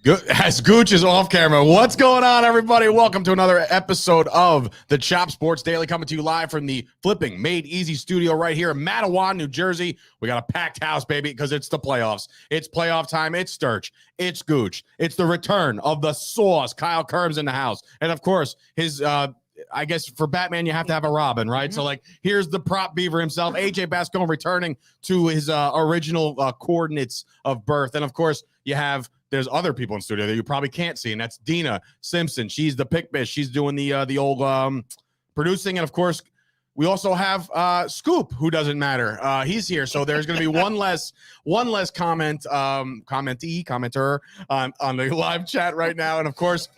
Good. As Gooch is off camera. What's going on, everybody? Welcome to another episode of the Chop Sports Daily, coming to you live from the Flipping Made Easy studio right here in Matawan, New Jersey. We got a packed house, baby, because it's the playoffs. It's playoff time. It's Sturch. It's Gooch. It's the return of the sauce. Kyle Kirms in the house. And, of course, his I guess for Batman, you have to have a Robin, right? So, like, here's the prop beaver himself, AJ Bascon, returning to his original coordinates of birth. And, of course, there's other people in studio that you probably can't see, and that's Dina Simpson. She's the pick bitch. She's doing the old producing. And, of course, we also have Scoop, who doesn't matter. He's here. So there's going to be one less commenter on the live chat right now. And, of course,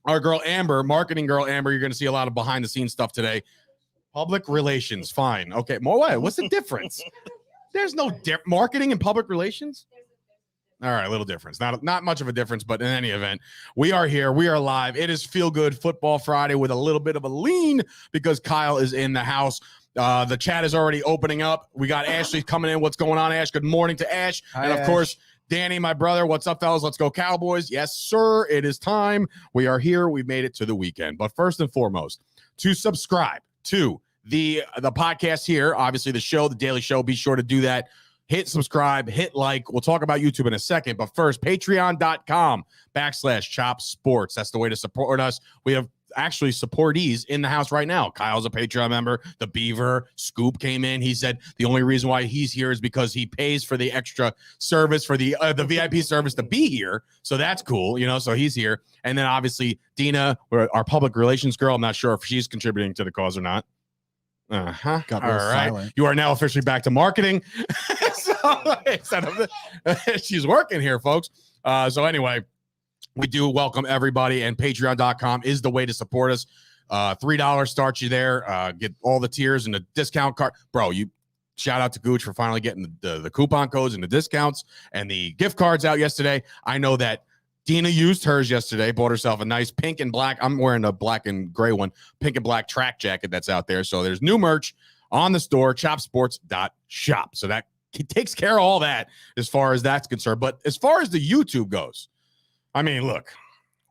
our girl Amber, marketing girl Amber, you're going to see a lot of behind-the-scenes stuff today. Public relations, fine. Okay, what's the difference? There's no marketing and public relations? All right, a little difference. Not much of a difference, but in any event, we are here. We are live. It is Feel Good Football Friday with a little bit of a lean because Kyle is in the house. The chat is already opening up. We got Ashley coming in. What's going on, Ash? Good morning to Ash. Hi, and, of course, Danny, my brother. What's up, fellas? Let's go Cowboys. Yes, sir. It is time. We are here. We've made it to the weekend. But first and foremost, to subscribe to the podcast here, obviously the show, the daily show, be sure to do that. Hit subscribe, hit like. We'll talk about YouTube in a second. But first, patreon.com/Chop Sports. That's the way to support us. We have actually supportees in the house right now. Kyle's a Patreon member. The Beaver, Scoop came in. He said the only reason why he's here is because he pays for the extra service for the VIP service to be here. So that's cool, so he's here. And then obviously Dina, our public relations girl. I'm not sure if she's contributing to the cause or not. Uh-huh. All right. Silent. You are now officially back to marketing. She's working here, folks. So anyway, we do welcome everybody, and patreon.com is the way to support us. $3 starts you there. Get all the tiers and the discount card. Bro, shout out to Gooch for finally getting the coupon codes and the discounts and the gift cards out yesterday. I know that Dina used hers yesterday, bought herself a nice pink and black. I'm wearing a black and gray one, pink and black track jacket that's out there. So there's new merch on the store, chopsports.shop. So that takes care of all that as far as that's concerned. But as far as the YouTube goes, I mean, look,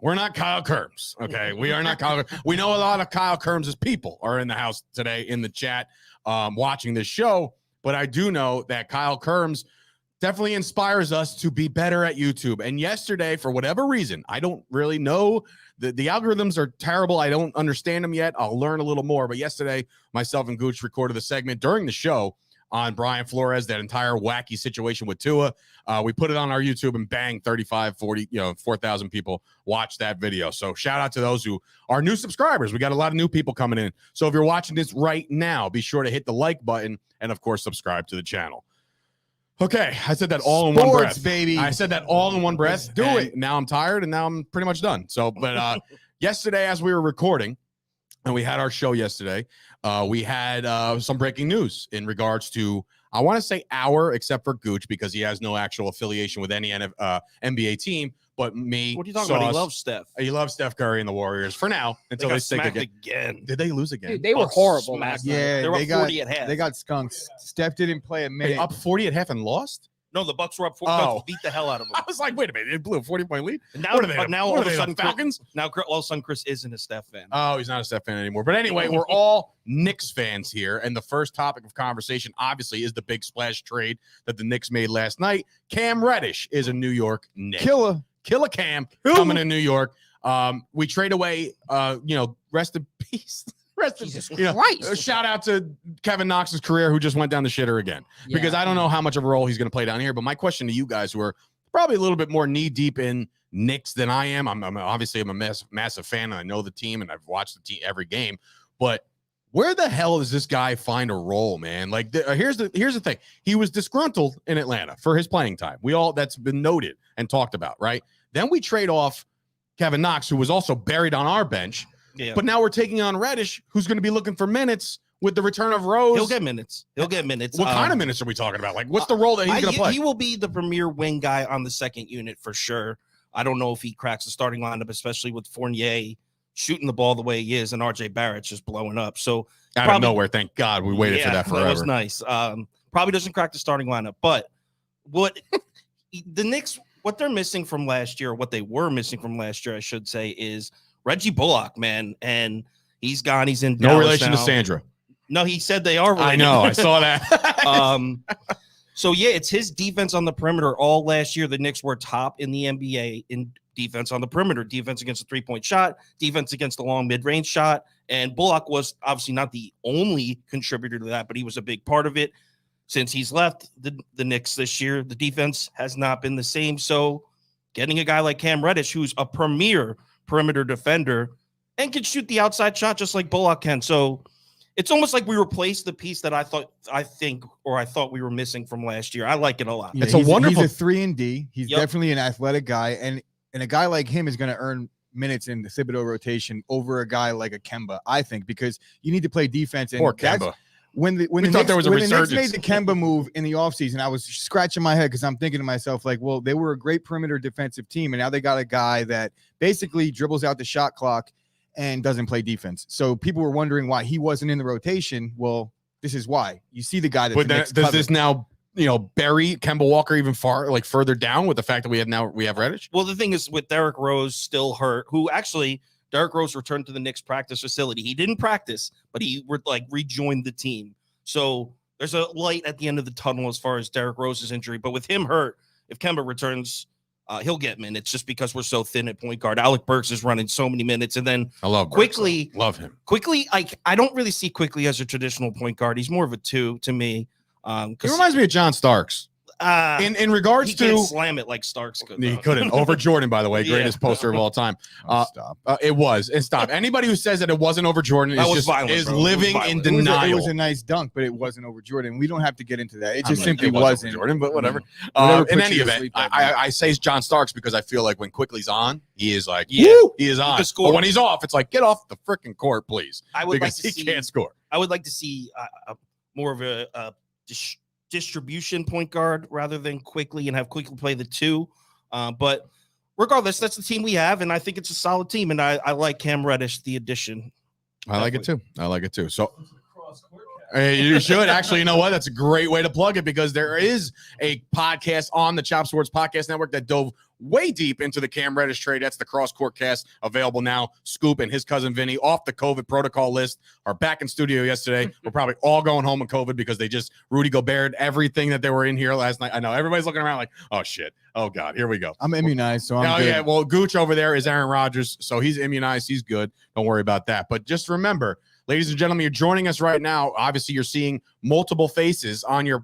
we're not Kyle Kirms, okay? We are not Kyle. We know a lot of Kyle Kirms' people are in the house today in the chat watching this show, but I do know that Kyle Kirms definitely inspires us to be better at YouTube. And yesterday, for whatever reason, I don't really know. The algorithms are terrible. I don't understand them yet. I'll learn a little more. But yesterday, myself and Gooch recorded a segment during the show on Brian Flores, that entire wacky situation with Tua. We put it on our YouTube and bang, 35, 40, 4,000 people watched that video. So shout out to those who are new subscribers. We got a lot of new people coming in. So if you're watching this right now, be sure to hit the like button and, of course, subscribe to the channel. Okay, I said that all in one breath, baby. I said that all in one breath. Do it. Now I'm tired, and now I'm pretty much done. So, but yesterday, as we were recording, and we had our show yesterday, we had some breaking news in regards to, I want to say except for Gooch, because he has no actual affiliation with any NBA team. But me. What are you talking about? He loves Steph. He loves Steph Curry and the Warriors for now until they stink again. Did they lose again? Dude, they were horrible. Yeah, they were 40 at half. They got skunks. Steph didn't play a minute. Up 40 at half and lost? No, the Bucks were up 40. Beat the hell out of them. I was like, wait a minute, it blew a 40-point lead. And now, all of a sudden, Falcons. Now, all of a sudden, Chris isn't a Steph fan. Oh, he's not a Steph fan anymore. But anyway, we're all Knicks fans here, and the first topic of conversation, obviously, is the big splash trade that the Knicks made last night. Cam Reddish is a New York Knick. Killer Cam coming to New York. We trade away. Rest in peace. Jesus Christ. Shout out to Kevin Knox's career, who just went down the shitter again. Yeah. Because I don't know how much of a role he's going to play down here. But my question to you guys, who are probably a little bit more knee deep in Knicks than I am, I'm obviously a massive fan, and I know the team, and I've watched the team every game. But where the hell does this guy find a role, man? Like, here's the thing. He was disgruntled in Atlanta for his playing time. That's been noted and talked about, right? Then we trade off Kevin Knox, who was also buried on our bench. Yeah. But now we're taking on Reddish, who's going to be looking for minutes with the return of Rose. He'll get minutes. What kind of minutes are we talking about? Like, what's the role that he's going to play? He will be the premier wing guy on the second unit for sure. I don't know if he cracks the starting lineup, especially with Fournier shooting the ball the way he is and RJ Barrett's just blowing up. So out of nowhere, thank God we waited for that forever. That was nice. Probably doesn't crack the starting lineup, but what the Knicks what they're missing from last year, or what they were missing from last year, I should say, is Reggie Bullock, man. And he's gone. He's in No Dallas relation now. to Sandra. No, he said they are related. I know. I saw that. So yeah, it's his defense on the perimeter. All last year, the Knicks were top in the NBA in defense on the perimeter, defense against the 3-point shot, defense against the long mid-range shot. And Bullock was obviously not the only contributor to that, but he was a big part of it. Since he's left the Knicks this year, the defense has not been the same. So getting a guy like Cam Reddish, who's a premier perimeter defender and can shoot the outside shot just like Bullock can. So it's almost like we replaced the piece that I thought we were missing from last year. I like it a lot. Yeah, It's a wonderful. He's a 3-and-D. He's Yep. definitely an athletic guy, and a guy like him is going to earn minutes in the Thibodeau rotation over a guy like a Kemba, I think, because you need to play defense. And Poor that's Kemba. when the thought Knicks, there was a when the Knicks resurgence. made the Kemba move in the offseason, I was scratching my head because I'm thinking to myself, like, well, they were a great perimeter defensive team, and now they got a guy that basically dribbles out the shot clock and doesn't play defense. So people were wondering why he wasn't in the rotation. Well, this is why. You see the guy that But the then, Knicks does covet. this now, bury Kemba Walker even further down with the fact that we have Reddish? Well, the thing is with Derrick Rose still hurt, who actually Derrick Rose returned to the Knicks practice facility. He didn't practice, but he rejoined the team. So there's a light at the end of the tunnel as far as Derrick Rose's injury. But with him hurt, if Kemba returns, he'll get minutes just because we're so thin at point guard. Alec Burks is running so many minutes. And then I love Burks, Quickly, though. Love him. Quickly, I don't really see Quickly as a traditional point guard. He's more of a 2 to me. He reminds me of John Starks. In regards he can't to slam it like Starks could. he though. couldn't over Jordan, by the way, Yeah. greatest poster of all time. Stop. It was. And stop. Anybody who says that it wasn't over Jordan That is was just violent, is bro. It was living in violent. denial. It was a nice dunk, but it wasn't over Jordan. We don't have to get into that. It I just mean, simply it was over wasn't. Jordan, but whatever. Whatever In puts any you to event, sleep that night. I say it's John Starks because I feel like when Quickly's on, he is like, Yeah. woo, he is on. can score. But when he's off, it's like, get off the freaking court, please, I would because like to he see. can't score. I would like to see more of a distribution point guard rather than Quickly and have Quickly play the 2. But regardless, that's the team we have, and I think it's a solid team. And I like Cam Reddish, the addition. I like it too. So you should actually. You know what? That's a great way to plug it because there is a podcast on the Chop Sports Podcast Network that dove way deep into the Cam Reddish trade. That's the Cross Court Cast, available now. Scoop and his cousin Vinny off the COVID protocol list are back in studio yesterday. We're probably all going home in COVID because they just Rudy Gobert everything that they were in here last night. I know everybody's looking around like, oh shit, oh god, here we go. I'm immunized, so I'm Oh good. yeah, well, Gooch over there is Aaron Rodgers, so he's immunized. He's good. Don't worry about that. But just remember, ladies and gentlemen, you're joining us right now. Obviously, you're seeing multiple faces on your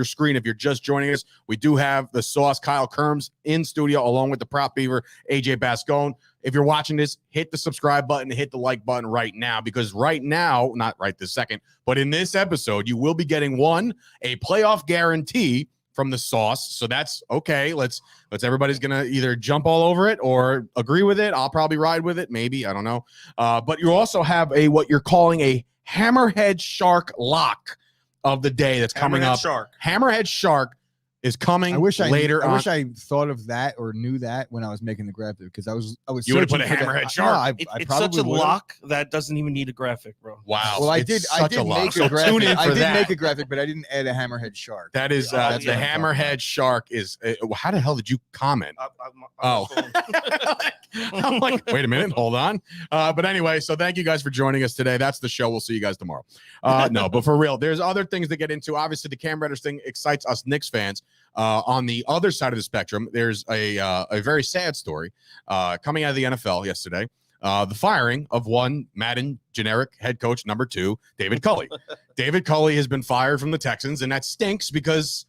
screen. If you're just joining us, we do have the Sauce Kyle Kirms in studio along with the Prop Beaver AJ Bascone. If you're watching this, hit the subscribe button, hit the like button right now, because right now, not right this second, but in this episode, you will be getting a playoff guarantee from the Sauce. So that's okay. Let's everybody's gonna either jump all over it or agree with it. I'll probably ride with it, maybe, I don't know. But you also have what you're calling a Hammerhead Shark lock of the day that's coming up. Shark. Hammerhead Shark is coming I wish later. I wish I thought of that or knew that when I was making the graphic, because I was You would've put searching a for the- Hammerhead No, Shark. I It's probably such a would've. lock that doesn't even need a graphic, bro. Wow. Well, I it's did such a lock. make So a graphic. tune in I for did that. make a graphic, but I didn't add a Hammerhead Shark. That is That's the what I'm Hammerhead Shark is. How the hell did you comment? Oh. I'm like, wait a minute, hold on. But anyway, so thank you guys for joining us today. That's the show. We'll see you guys tomorrow. No, but for real, there's other things to get into. Obviously, the Cam Reddish thing excites us Knicks fans. On the other side of the spectrum, there's a very sad story coming out of the NFL yesterday. The firing of one Madden generic head coach number 2, David Culley. David Culley has been fired from the Texans, and that stinks because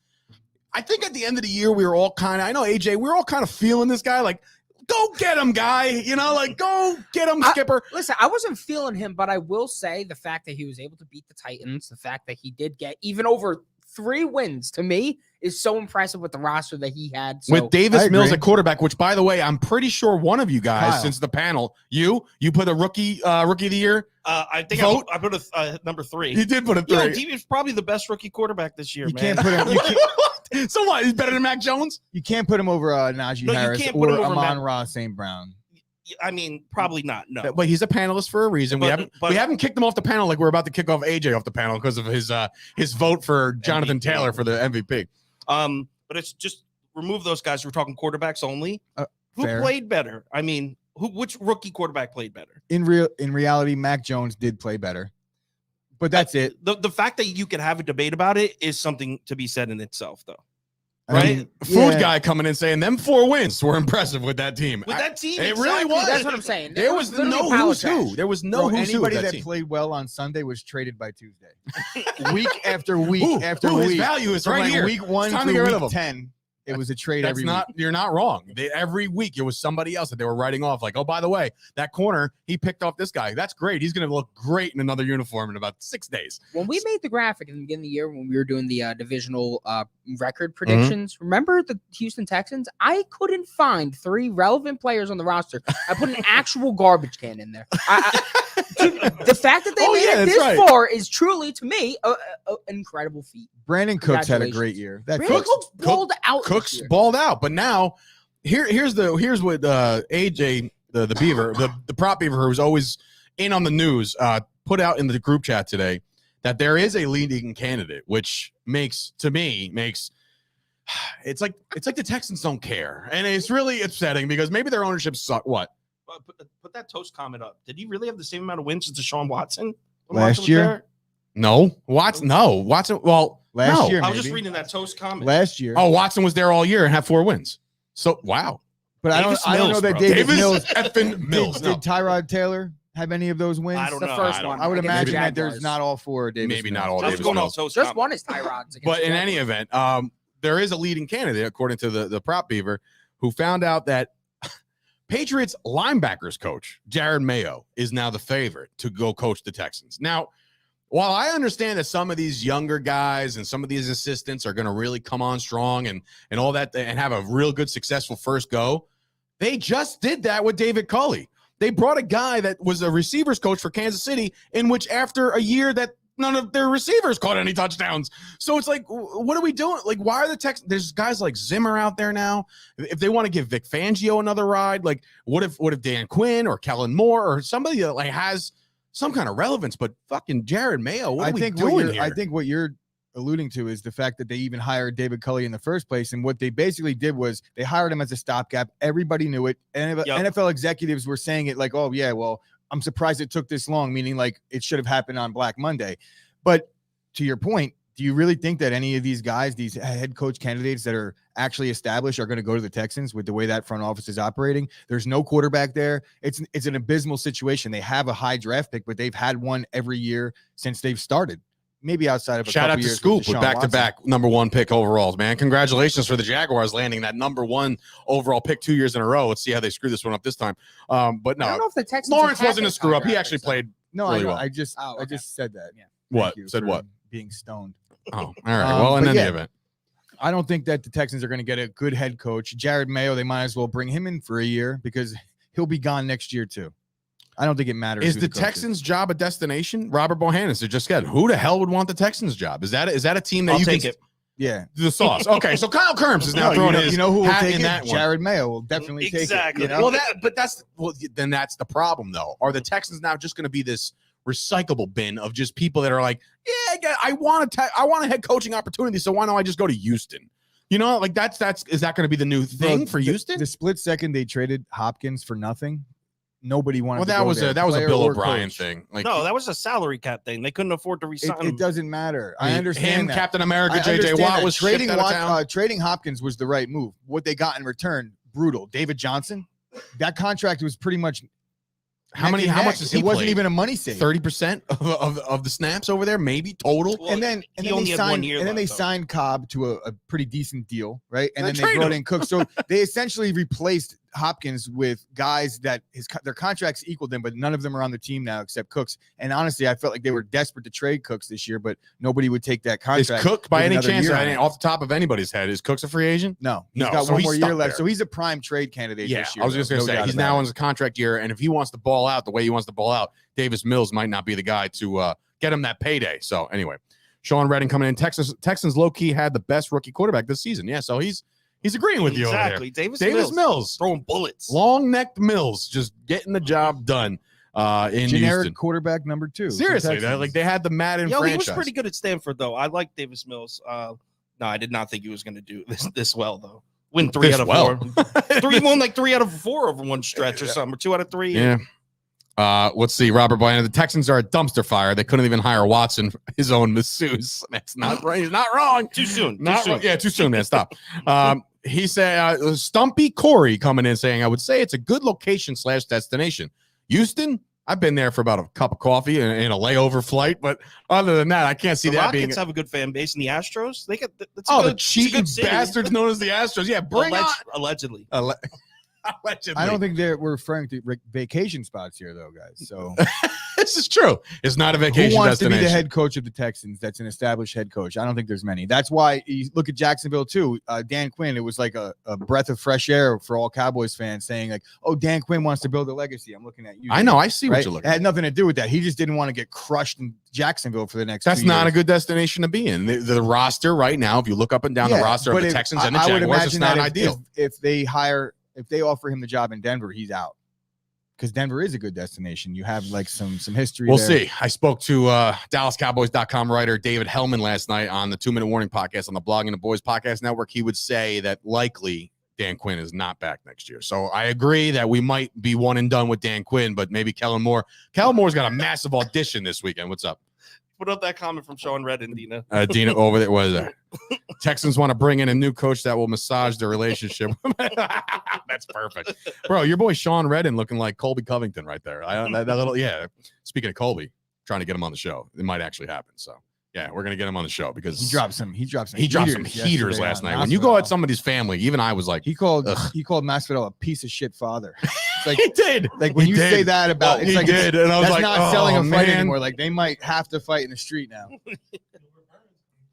I think at the end of the year, we were all kind of, I know AJ, we were all kind of feeling this guy like, go get him, guy. You know, like, go get him, Skipper. Listen, I wasn't feeling him, but I will say the fact that he was able to beat the Titans, the fact that he did get even over 3 wins, to me, is so impressive with the roster that he had. So, With Davis I Mills agree. at quarterback, which, by the way, I'm pretty sure one of you guys, Kyle. since the panel, you put a rookie of the year. I think Vote? I put a number 3. He did put a 3. Yo, he was probably the best rookie quarterback this year, You man. can't put him. So what? He's better than Mac Jones? You can't put him over Najee No, you Harris can't or put him over Amon Matt- Ra St. Brown. I mean, probably not. No. But he's a panelist for a reason. But- we haven't kicked him off the panel like we're about to kick off AJ off the panel because of his vote for Jonathan MVP. Taylor for the MVP. But it's just remove those guys, we're talking quarterbacks only. Who fair. played better? I mean, which rookie quarterback played better? In reality, Mac Jones did play better, but that's it. The fact that you could have a debate about it is something to be said in itself, though. I Right? mean, Food yeah. guy coming in saying them 4 wins were impressive with that team. With that team, it really exactly. was. That's what I'm saying. There was literally no power who's who. trash. There was no Bro, who's who with anybody that that team. played well on Sunday was traded by Tuesday. Week after week Ooh, after ooh, his week. value is From right like here. Week 1 It's time to through get rid of week him. 10, it was a trade That's every not. week. You're not wrong. Every week it was somebody else that they were writing off. Like, oh, by the way, that corner he picked off this guy. That's great. He's going to look great in another uniform in about 6 days. When we made the graphic in the beginning of the year, when we were doing the divisional record predictions, remember the Houston Texans? I couldn't find 3 relevant players on the roster. I put an actual garbage can in there. The fact that they Oh, made yeah, it that's this right. far is truly, to me, an incredible feat. Brandon Cooks had a Congratulations. great year. That Brandon Cooks, Cooks balled out. this Cooks year. balled out, but now here's what AJ the Beaver the prop Beaver who's always in on the news put out in the group chat today that there is a leading candidate, which makes it's like the Texans don't care, and it's really upsetting because maybe their ownership suck. What? Put that toast comment up. Did he really have the same amount of wins as Deshaun Watson when Last Watson was year? there? No, Watson. No, Watson. Well, Last no. year, I was just maybe. reading that toast comment. Last year. Oh, Watson was there all year and had 4 wins. So wow, but I Davis don't know Mills, that bro. Davis Mills effing Mills. did Tyrod Taylor have any of those wins? I don't The know. first I don't one. know. I would against the imagine that there's Jaguars. not all 4 Davis Maybe Mills. not all I was Davis going Mills. off toast Just comment. one is Tyrod's. against But the in any Jaguars. event, there is a leading candidate, according to the prop Beaver, who found out that Patriots linebackers coach Jared Mayo is now the favorite to go coach the Texans. Now, while I understand that some of these younger guys and some of these assistants are going to really come on strong and all that and have a real good successful first go, they just did that with David Culley. They brought a guy that was a receivers coach for Kansas City, in which after a year that none of their receivers caught any touchdowns. So it's like, what are we doing? Like, why are the Texans? There's guys like Zimmer out there now. If they want to give Vic Fangio another ride, like what if Dan Quinn or Kellen Moore or somebody that like has some kind of relevance? But fucking Jared Mayo, what are we doing here? I think what you're alluding to is the fact that they even hired David Culley in the first place, and what they basically did was they hired him as a stopgap. Everybody knew it, and NFL executives were saying it like, "Oh yeah, well, I'm surprised it took this long," meaning like it should have happened on Black Monday. But to your point, do you really think that any of these guys, these head coach candidates that are actually established, are going to go to the Texans with the way that front office is operating? There's no quarterback there. It's an abysmal situation. They have a high draft pick, but they've had one every year since they've started. Maybe outside of a shout couple out to years Scoop with with Deshaun back-to-back number 1 pick overalls, man. Congratulations for the Jaguars landing that number 1 overall pick 2 years in a row. Let's see how they screw this one up this time. But I don't no, know if the Texans Lawrence have wasn't a had screw up. high He draft actually picks, played. No, really I know. well. I just okay. said that. Yeah. What? Thank you Said for what? Being stoned. Oh, all right. Well, in but any yeah. event. I don't think that the Texans are going to get a good head coach. Jared Mayo, they might as well bring him in for a year because he'll be gone next year too. I don't think it matters. Is who the coach Texans' job a destination? Robert Bohannon just said, who the hell would want the Texans' job? Is that a team that I'll you take can it. Yeah. the sauce? Okay, so Kyle Kirms is now No, throwing you know who will hat take in it? that one. Jared Mayo will definitely Exactly. take it. You know? Then that's the problem, though. Are the Texans now just going to be this recyclable bin of just people that are like, yeah, I want a head coaching opportunity, so why don't I just go to Houston? You know, like is that going to be the new thing for Houston? The split second they traded Hopkins for nothing, nobody wanted. Well, to that go was there, a player Bill or O'Brien coach. thing. Like, No, that was a salary cap thing. They couldn't afford to resign him. It doesn't matter. I I mean, understand him, that. Captain America, I JJ understand Watt that. was trading shipped out of town. Trading Hopkins was the right move. What they got in return, brutal. David Johnson, that contract was pretty much. How much does he It wasn't play? even a money save. 30% of the snaps over there, maybe total. Well, and then he only they had signed 1 year and then they left, though. signed Cobb to a pretty decent deal, right? And And then they trade brought him. in Cook. So they essentially replaced Hopkins with guys that their contracts equaled them, but none of them are on the team now except Cooks. And honestly, I felt like they were desperate to trade Cooks this year, but nobody would take that Is contract. Cook by with any another chance, year on it. off the top of anybody's head, is Cook's a free agent? No, he's No, got so one he's more year stuck left. there. So he's a prime trade candidate Yeah, this year. I was just though. going to No say doubt he's about now it. on his contract year, and if he wants to ball out the way he wants to ball out, Davis Mills might not be the guy to get him that payday. So anyway, Sean Redding coming in. Texans low key had the best rookie quarterback this season. Yeah, so he's agreeing with you over there. Exactly. Davis Mills Mills throwing bullets. long-necked Mills, just getting the job done in generic Houston. quarterback number 2. for Seriously, Texans. they had the Madden Yo, he franchise. was pretty good at Stanford, though. I like Davis Mills. No, I did not think he was going to do this well, though. Win 3 out of 4. Well. Won like 3 out of 4 over one stretch or something, or 2 out of 3. Yeah. Let's see. Robert Bryant. The Texans are a dumpster fire. They couldn't even hire Watson, his own masseuse. That's not right. He's not wrong. Too soon. Not wrong. Yeah, too soon, man. Stop. He said, Stumpy Corey coming in saying, I would say it's a good location / destination. Houston, I've been there for about a cup of coffee and a layover flight, but other than that, I can't see the that Rockets being. have a good fan base, and the Astros, they got the cheating bastards known as the Astros. Yeah, bring on. Allegedly. Allegedly. I don't think we're referring to vacation spots here, though, guys. So this is true. It's not a vacation who wants destination. to be the head coach of the Texans? That's an established head coach. I don't think there's many. That's why you look at Jacksonville too. Dan Quinn. It was like a breath of fresh air for all Cowboys fans, saying like, "Oh, Dan Quinn wants to build a legacy." I'm looking at you. I know. I see right? what you're looking It at. had nothing to do with that. He just didn't want to get crushed in Jacksonville for the next. That's 2 not years. a good destination to be in. The roster right now, if you look up and down the roster of the Texans and the Jaguars, it's not ideal. If they offer him the job in Denver, he's out. Because Denver is a good destination. You have like some history. We'll there. see. I spoke to DallasCowboys.com writer David Hellman last night on the 2 Minute Warning podcast on the Blogging the Boys podcast network. He would say that likely Dan Quinn is not back next year. So I agree that we might be one and done with Dan Quinn, but maybe Kellen Moore. Kellen Moore's got a massive audition this weekend. What's up? Put up that comment from Sean Redden, Dina. Dina over there. What is that? Texans want to bring in a new coach that will massage their relationship. That's perfect, bro. Your boy Sean Redden looking like Colby Covington right there. That little, yeah. Speaking of Colby, trying to get him on the show. It might actually happen. So yeah, we're gonna get him on the show because he dropped some heaters heaters last night. When you go at somebody's family, even I was like, he called Masvidal a piece of shit father. It's like, he did. Like when you say that about, it's like did, and I was that's like, not selling a fight man. anymore. Like they might have to fight in the street now.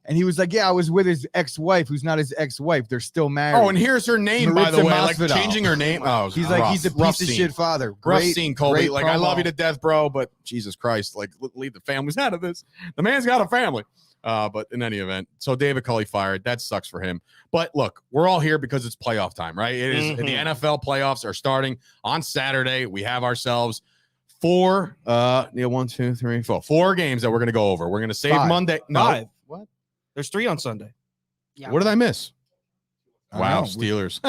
And he was like, yeah, I was with his ex-wife, who's not his ex-wife. They're still married. Oh, and here's her name, by the Maritza way. Masvidal. Like changing her name. Oh, he's like, he's a piece of shit father. Rough scene, Colby. Like, promo. I love you to death, bro, but Jesus Christ, like, leave the families out of this. The man's got a family. But in any event, so David Culley fired. That sucks for him. But look, we're all here because it's playoff time, right? It is. The NFL playoffs are starting on Saturday. We have ourselves 4 games that we're going to go over. We're going to save 5. Monday. No. 5. What? There's 3 on Sunday. Yeah. What did I miss? Wow, know. Steelers.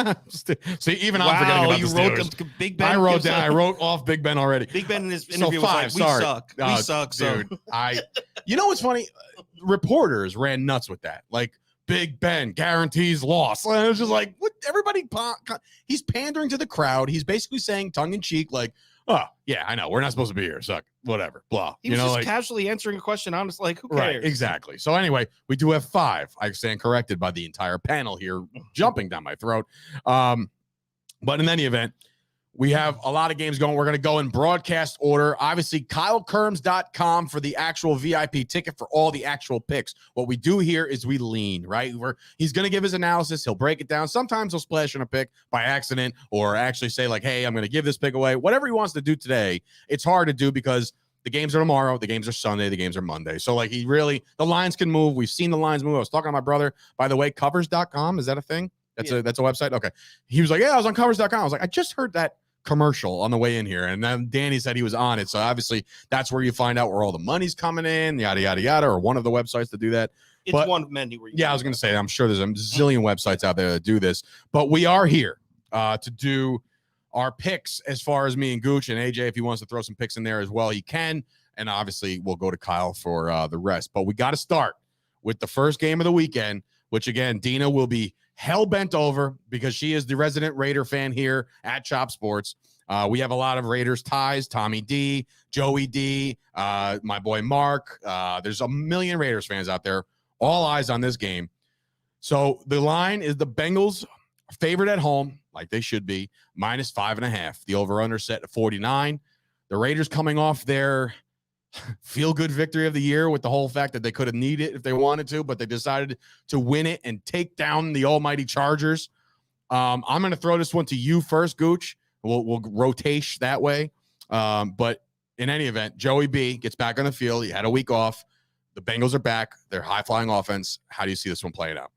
See, even I'm forgetting about the Steelers. Big Ben. I wrote off Big Ben already. Big Ben in his So interview 5, was like, sorry. we suck. Oh, We suck, so. dude. You know what's funny? Reporters ran nuts with that. Like, Big Ben guarantees loss. And it was just like, what? Everybody, he's pandering to the crowd. He's basically saying tongue in cheek, like, oh, yeah, I know. We're not supposed to be here. Suck. Whatever. Blah. He was just casually answering a question. I'm just like, who cares? Right, exactly. So anyway, we do have 5. I stand corrected by the entire panel here jumping down my throat. But in any event, we have a lot of games going. We're going to go in broadcast order. Obviously, KyleKirms.com for the actual VIP ticket for all the actual picks. What we do here is we lean, right? He's going to give his analysis. He'll break it down. Sometimes he'll splash on a pick by accident or actually say like, hey, I'm going to give this pick away. Whatever he wants to do today, it's hard to do because the games are tomorrow. The games are Sunday. The games are Monday. So like the lines can move. We've seen the lines move. I was talking to my brother, by the way, covers.com. Is that a thing? That's a website. Okay. He was like, yeah, I was on covers.com. I was like, I just heard that commercial on the way in here, and then Danny said he was on it, so obviously that's where you find out where all the money's coming in, yada yada yada, or one of the websites to do that. It's one of many. I was going to say, I'm sure there's a zillion websites out there that do this, but we are here to do our picks as far as me and Gooch, and AJ, if he wants to throw some picks in there as well, he can, and obviously we'll go to Kyle for the rest. But we got to start with the first game of the weekend, which again, Dina will be hell-bent over because she is the resident Raider fan here at Chop Sports. We have a lot of Raiders ties, Tommy D, Joey D, my boy Mark. There's a million Raiders fans out there. All eyes on this game. So the line is the Bengals favored at home, like they should be, -5.5. The over-under set at 49. The Raiders coming off their feel-good victory of the year with the whole fact that they could have needed it if they wanted to, but they decided to win it and take down the almighty Chargers. I'm going to throw this one to you first, Gooch. We'll rotate that way. But in any event, Joey B gets back on the field. He had a week off. The Bengals are back. They're high-flying offense. How do you see this one playing out?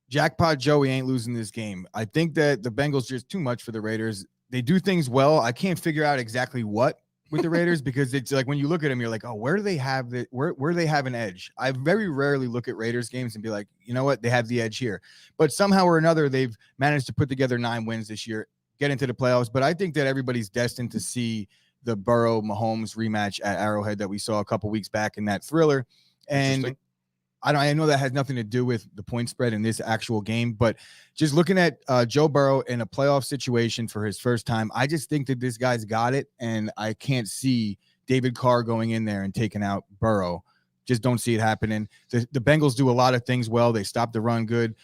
Jackpot Joey ain't losing this game. I think that the Bengals are just too much for the Raiders. They do things well. I can't figure out exactly what, with the Raiders because it's like when you look at them, you're like, oh, where do they have where they have an edge? I very rarely look at Raiders games and be like, you know what, they have the edge here. But somehow or another, they've managed to put together 9 wins this year, get into the playoffs. But I think that everybody's destined to see the Burrow-Mahomes rematch at Arrowhead that we saw a couple weeks back in that thriller. And I know that has nothing to do with the point spread in this actual game, but just looking at Joe Burrow in a playoff situation for his first time, I just think that this guy's got it, and I can't see David Carr going in there and taking out Burrow. Just don't see it happening. The Bengals do a lot of things well. They stop the run good.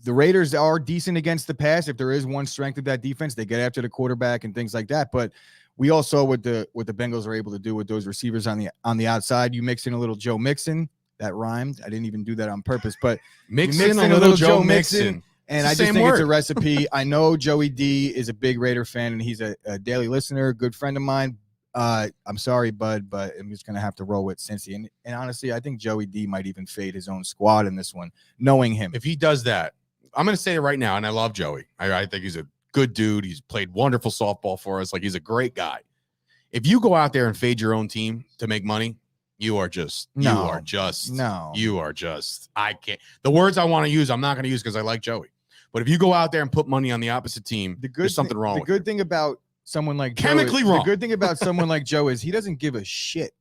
The Raiders are decent against the pass. If there is one strength of that defense, they get after the quarterback and things like that. But we all saw what the Bengals are able to do with those receivers on the outside. You mix in a little Joe Mixon. That rhymed. I didn't even do that on purpose, but Mixon, a little Joe Mixon. And I just think it's a recipe. I know Joey D is a big Raider fan, and he's a daily listener, a good friend of mine. I'm sorry, bud, but I'm just going to have to roll with Cincy. And honestly, I think Joey D might even fade his own squad in this one, knowing him. If he does that, I'm going to say it right now, and I love Joey. I think he's a good dude. He's played wonderful softball for us. Like, he's a great guy. If you go out there and fade your own team to make money, I can't. The words I want to use, I'm not going to use because I like Joey. But if you go out there and put money on the opposite team, there's something wrong. The good thing about someone like Joe chemically wrong. The good thing about someone like Joe is he doesn't give a shit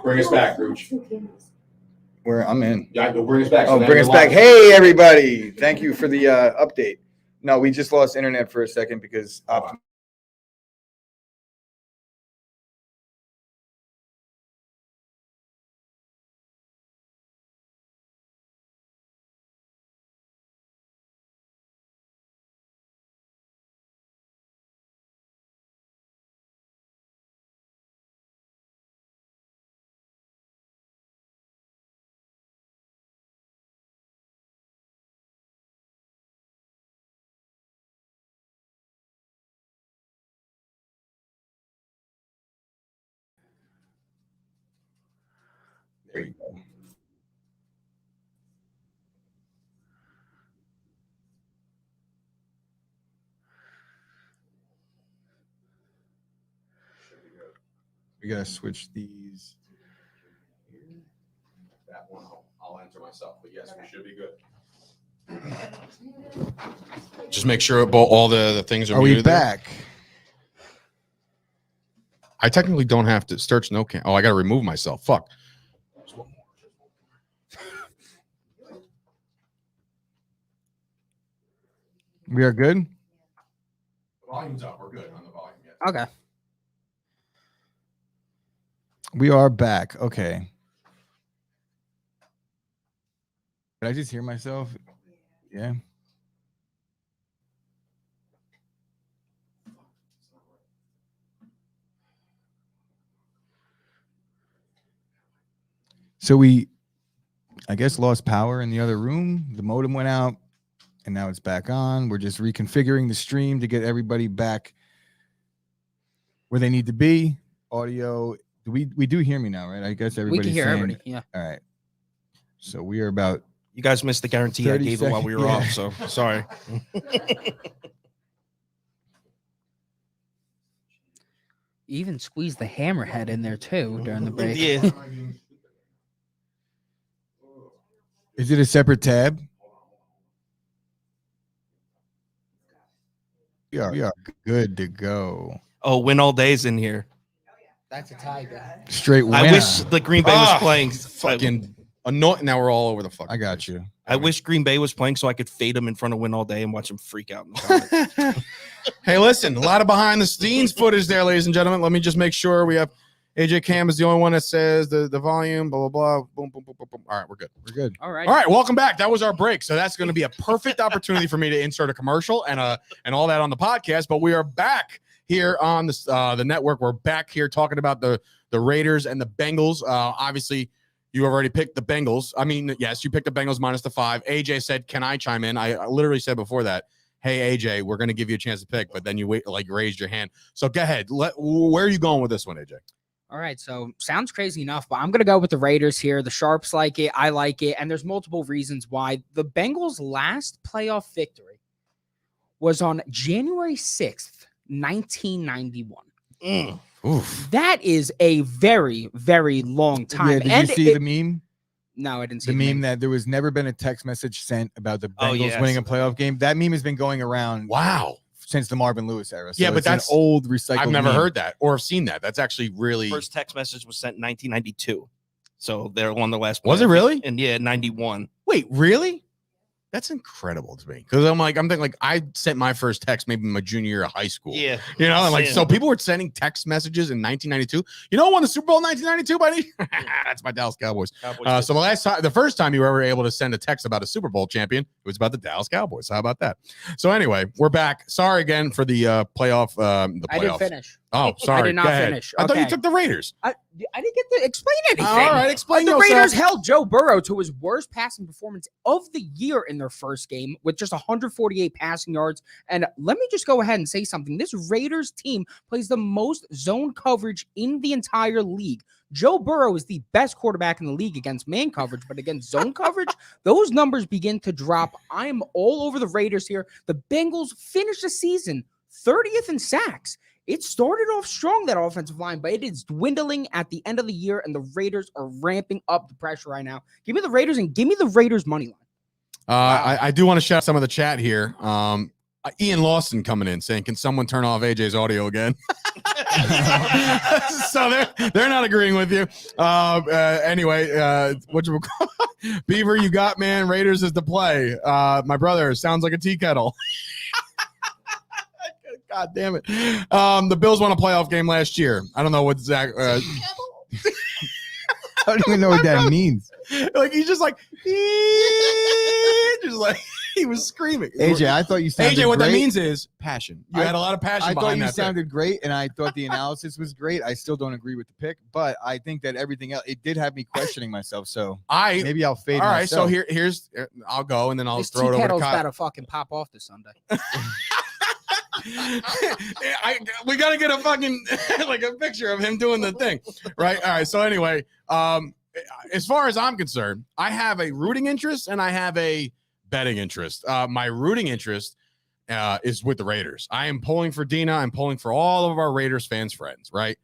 Bring us back, Rooch. Where I'm in. Yeah, bring us back. Oh, bring us back. Hey, everybody. Thank you for the update. No, we just lost internet for a second because there you go. We gotta switch these. That one, I'll answer myself, but yes, we should be good. Just make sure all the things are we muted there. back? I technically don't have to search no can. Oh, I got to remove myself. Fuck. We are good. The volume's up. We're good on the volume. Yeah. Okay. We are back. Okay. Did I just hear myself? Yeah. So we, I guess, lost power in the other room. The modem went out, and now it's back on. We're just reconfiguring the stream to get everybody back where they need to be. Audio. We do hear me now, right? I guess everybody's We can hear saying, everybody. Yeah. All right. So we are about. You guys missed the guarantee I 30 gave it while we were off, so sorry. You even squeezed the hammerhead in there too during the break. Yeah. Is it a separate tab? We are good to go. Oh, Win All Day's in here. That's a tiger. Straight winner. I wish the Green Bay was playing. Fucking annoying. Now we're all over the fuck. I got you. I wish Green Bay was playing so I could fade him in front of Win All Day and watch him freak out. In the comments. Hey, listen, a lot of behind the scenes footage there, ladies and gentlemen. Let me just make sure we have AJ Cam is the only one that says the volume, blah, blah, blah. Boom, boom, boom, boom, boom. All right, we're good. We're good. All right. All right, welcome back. That was our break. So that's going to be a perfect opportunity for me to insert a commercial and all that on the podcast. But we are back here on the network. We're back here talking about the Raiders and the Bengals. Obviously, you already picked the Bengals. I mean, yes, you picked the Bengals minus the 5. AJ said, "Can I chime in?" I literally said before that, "Hey, AJ, we're going to give you a chance to pick," but then you raised your hand. So go ahead. Where are you going with this one, AJ? All right, so sounds crazy enough, but I'm going to go with the Raiders here. The Sharps like it. I like it. And there's multiple reasons why. The Bengals' last playoff victory was on January 6th, 1991. Oof. That is a very, very long time. Yeah, did you see the meme? No, I didn't see The meme that there was never been a text message sent about the Oh, Bengals yeah, winning I a saw playoff game. That meme has been going around Wow. since the Marvin Lewis era. So Yeah, but it's an that's- old recycled I've never meme. heard that or seen that. That's actually really. First text message was sent in 1992. So they're on the last. Was it playoff. really? And yeah, 91. Wait, really? That's incredible to me because I'm thinking like I sent my first text maybe my junior year of high school. Yeah. You know, and like Same. so people were sending text messages in 1992. You know who won the Super Bowl in 1992, buddy? That's my Dallas Cowboys. Cowboys So the first time you were ever able to send a text about a Super Bowl champion, it was about the Dallas Cowboys. How about that? So anyway, we're back. Sorry again for the playoff. The I didn't playoffs. finish. Oh, sorry. I did not Go ahead. finish. I thought you Okay. took the Raiders. I didn't get to explain anything. All right, explain The yourself. Raiders held Joe Burrow to his worst passing performance of the year in their first game with just 148 passing yards. And let me just go ahead and say something. This Raiders team plays the most zone coverage in the entire league. Joe Burrow is the best quarterback in the league against man coverage, but against zone coverage, those numbers begin to drop. I am all over the Raiders here. The Bengals finished the season 30th in sacks. It started off strong, that offensive line, but it is dwindling at the end of the year, and the Raiders are ramping up the pressure right now. Give me the Raiders and give me the Raiders money line. I do want to shout out some of the chat here. Ian Lawson coming in saying, "Can someone turn off AJ's audio again?" So they're not agreeing with you. Anyway, what you call Beaver? You got man. Raiders is the play. My brother sounds like a tea kettle. God damn it. The Bills won a playoff game last year. I don't know what Zach. I don't even know what that means. Like he's just like he was screaming. AJ, I thought you sounded AJ, what that great. means is passion. You had a lot of passion I thought behind you that sounded great, and I thought the analysis was great. I still don't agree with the pick, but I think that everything else, it did have me questioning myself. So maybe I'll fade. All right, myself. so here's I'll go and then I'll This throw it tea over to kettle's Kyle. about to fucking pop off this Sunday. We got to get a fucking like a picture of him doing the thing, right? All right. So anyway, as far as I'm concerned, I have a rooting interest and I have a betting interest. My rooting interest is with the Raiders. I am pulling for Dina. I'm pulling for all of our Raiders fans' friends, right?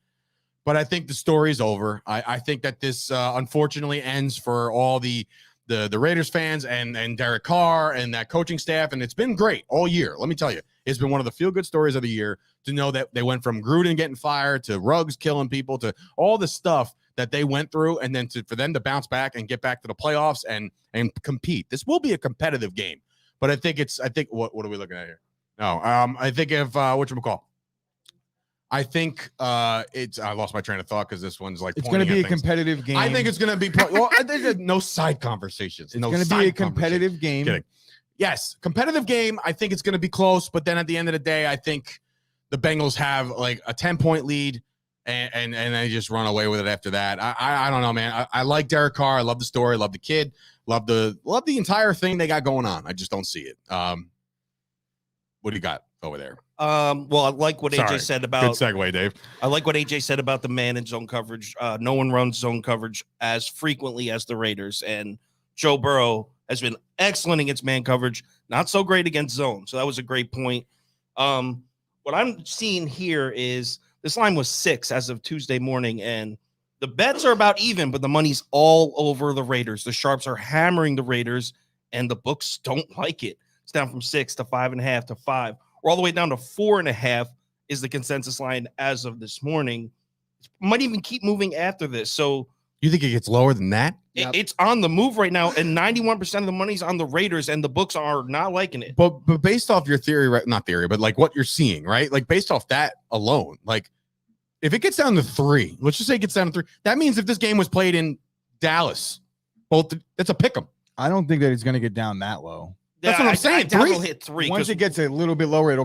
But I think the story's over. I think that this unfortunately ends for all the Raiders fans and Derek Carr and that coaching staff. And it's been great all year. Let me tell you, it's been one of the feel-good stories of the year to know that they went from Gruden getting fired to Ruggs killing people to all the stuff that they went through, and then for them to bounce back and get back to the playoffs and compete. This will be a competitive game, but I think what are we looking at here? No, I think if whatchamacall. I think I lost my train of thought because this one's like it's going to be a competitive game. I think it's going to be well. There's no side conversations. It's going to be a competitive game. Kidding. Yes, competitive game. I think it's going to be close, but then at the end of the day, I think the Bengals have like a 10-point lead, and they just run away with it after that. I don't know, man. I like Derek Carr. I love the story. Love the kid. Love the entire thing they got going on. I just don't see it. What do you got over there? Well, I like what AJ said about. Good segue, Dave. I like what AJ said about the man in zone coverage. No one runs zone coverage as frequently as the Raiders, and Joe Burrow has been excellent against man coverage, not so great against zone. So that was a great point. What I'm seeing here is this line was 6 as of Tuesday morning, and the bets are about even, but the money's all over the Raiders. The sharps are hammering the Raiders, and the books don't like it. It's down from 6 to 5.5 to 5. We're all the way down to 4.5 is the consensus line as of this morning. It might even keep moving after this. So you think it gets lower than that? It's on the move right now, and 91% of the money's on the Raiders, and the books are not liking it. But based off your theory, right? Not theory, but like what you're seeing, right? Like based off that alone, like if it gets down to 3, let's just say it gets down to 3. That means if this game was played in Dallas, that's a pick 'em. I don't think that it's going to get down that low. That's what I'm saying. I doubt it'll hit 3. Once it gets a little bit lower, there'll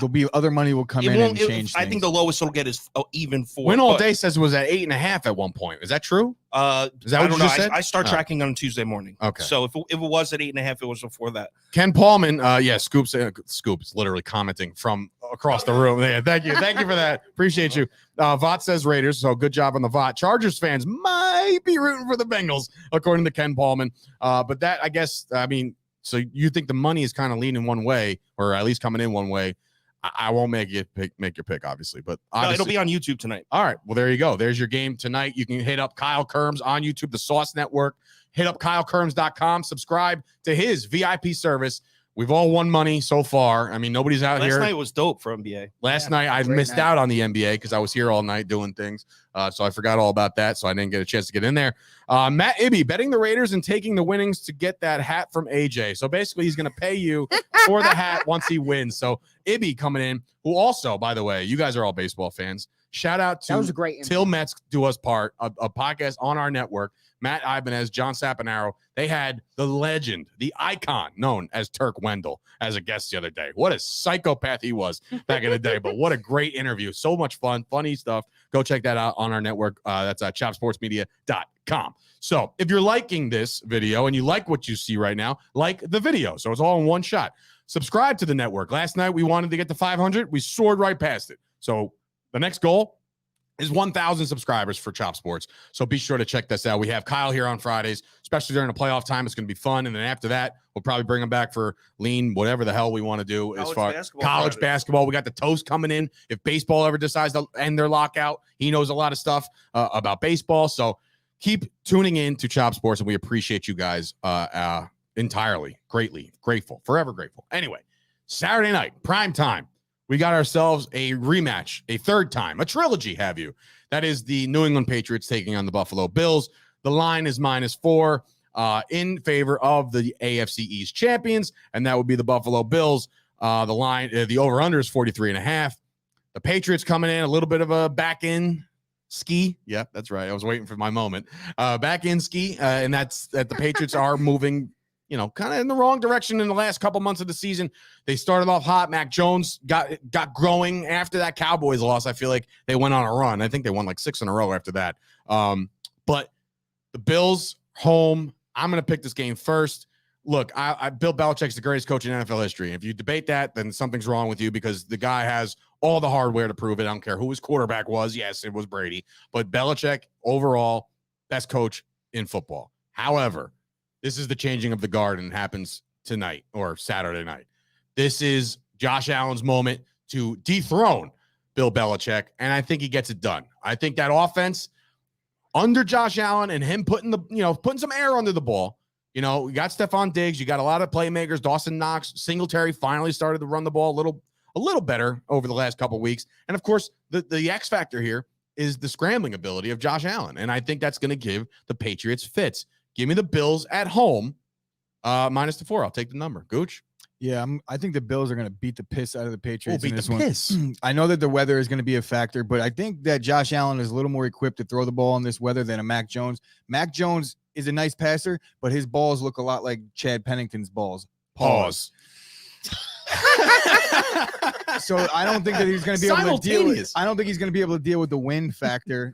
be other money will come in and change. I think the lowest it'll get is even 4. Win All Day says it was at 8.5 at one point. Is that true? Is that what you just said? I start tracking on Tuesday morning. Okay. So if it was at 8.5, it was before that. Ken Paulman, Scoops literally commenting from across the room. Yeah, thank you for that. Appreciate you. Vought says Raiders, so good job on the Vought. Chargers fans might be rooting for the Bengals, according to Ken Paulman. But that, I guess, I mean. So you think the money is kind of leaning one way, or at least coming in one way? I won't make your pick, obviously, but obviously, it'll be on YouTube tonight. All right, well there you go. There's your game tonight. You can hit up Kyle Kirms on YouTube, the Sauce Network. Hit up KyleKirms.com. Subscribe to his VIP service. We've all won money so far. I mean, nobody's out here. Last night was dope for NBA. Last night I missed out on the NBA because I was here all night doing things. So I forgot all about that. So I didn't get a chance to get in there. Matt Ibby betting the Raiders and taking the winnings to get that hat from AJ. So basically he's going to pay you for the hat once he wins. So Ibby coming in, who also, by the way, you guys are all baseball fans. Shout out to that was a great Till Mets Do Us Part, a podcast on our network. Matt Ibanez, John Saponaro, they had the legend, the icon known as Turk Wendell as a guest the other day. What a psychopath he was back in the day, but what a great interview. So much fun, funny stuff. Go check that out on our network. That's at chopsportsmedia.com. So if you're liking this video and you like what you see right now, like the video. So it's all in one shot. Subscribe to the network. Last night we wanted to get to 500. We soared right past it. So the next goal is 1,000 subscribers for Chop Sports. So be sure to check this out. We have Kyle here on Fridays, especially during the playoff time. It's going to be fun. And then after that, we'll probably bring him back for lean, whatever the hell we want to do as far as college basketball. We got the Toast coming in. If baseball ever decides to end their lockout, he knows a lot of stuff about baseball. So keep tuning in to Chop Sports, and we appreciate you guys entirely, greatly, grateful, forever grateful. Anyway, Saturday night, prime time. we got ourselves a rematch, a third time, a trilogy, have you? That is the New England Patriots taking on the Buffalo Bills. The line is -4 in favor of the AFC East champions, and that would be the Buffalo Bills. The line, the over-under is 43.5. The Patriots coming in a little bit of a back-end ski. Yep, that's right. I was waiting for my moment. Back-end ski, and that's that the Patriots are moving, kind of in the wrong direction in the last couple months of the season. They started off hot. Mac Jones got growing after that Cowboys loss. I feel like they went on a run. I think they won like 6 in a row after that. But the Bills home, I'm going to pick this game first. Look, Bill Belichick's the greatest coach in NFL history. If you debate that, then something's wrong with you because the guy has all the hardware to prove it. I don't care who his quarterback was. Yes, it was Brady. But Belichick, overall, best coach in football. However, this is the changing of the guard and it happens tonight or Saturday night. This is Josh Allen's moment to dethrone Bill Belichick, and I think he gets it done. I think that offense under Josh Allen and him putting some air under the ball. You got Stephon Diggs. You got a lot of playmakers. Dawson Knox, Singletary finally started to run the ball a little better over the last couple of weeks. And of course, the X factor here is the scrambling ability of Josh Allen. And I think that's going to give the Patriots fits. Give me the Bills at home, -4. I'll take the number. Gooch? Yeah, I think the Bills are going to beat the piss out of the Patriots. Beat in this the piss. one. I know that the weather is going to be a factor, but I think that Josh Allen is a little more equipped to throw the ball in this weather than a Mac Jones. Mac Jones is a nice passer, but his balls look a lot like Chad Pennington's balls. Pause. So I don't think that he's going to be able to deal with. I don't think he's going to be able to deal with the wind factor.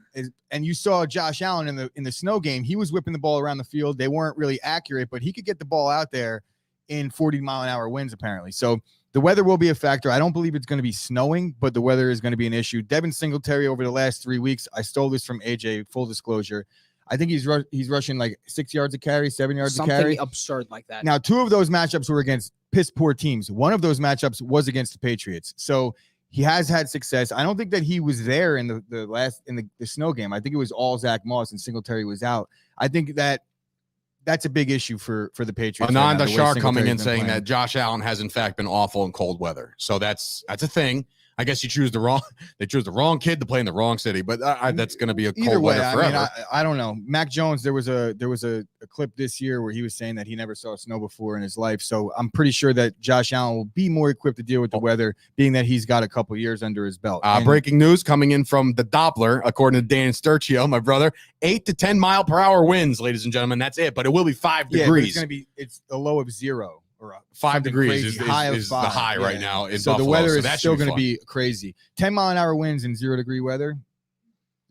And you saw Josh Allen in the snow game. He was whipping the ball around the field. They weren't really accurate, but he could get the ball out there in 40-mile-an-hour winds apparently. So the weather will be a factor. I don't believe it's going to be snowing, but the weather is going to be an issue. Devin Singletary over the last 3 weeks. I stole this from AJ. Full disclosure. I think he's rushing like 6 yards a carry, 7 yards a carry. Something absurd like that. Now, 2 of those matchups were against piss poor teams. One of those matchups was against the Patriots. So he has had success. I don't think that he was there in the snow game. I think it was all Zach Moss and Singletary was out. I think that's a big issue for the Patriots. Ananda Shah coming in saying that Josh Allen has in fact been awful in cold weather. So that's a thing. I guess they choose the wrong kid to play in the wrong city, but that's going to be a cold weather forever. I don't know. Mac Jones, there was a clip this year where he was saying that he never saw snow before in his life. So I'm pretty sure that Josh Allen will be more equipped to deal with the weather, being that he's got a couple years under his belt. Breaking news coming in from the Doppler, according to Dan Sturcio, my brother, 8 to 10 mile per hour winds, ladies and gentlemen. That's it, but it will be 5 degrees. It's a low of 0. Or 5 degrees is the high right now in so Buffalo. The weather is that still going to be crazy. 10-mile-an-hour winds and 0-degree weather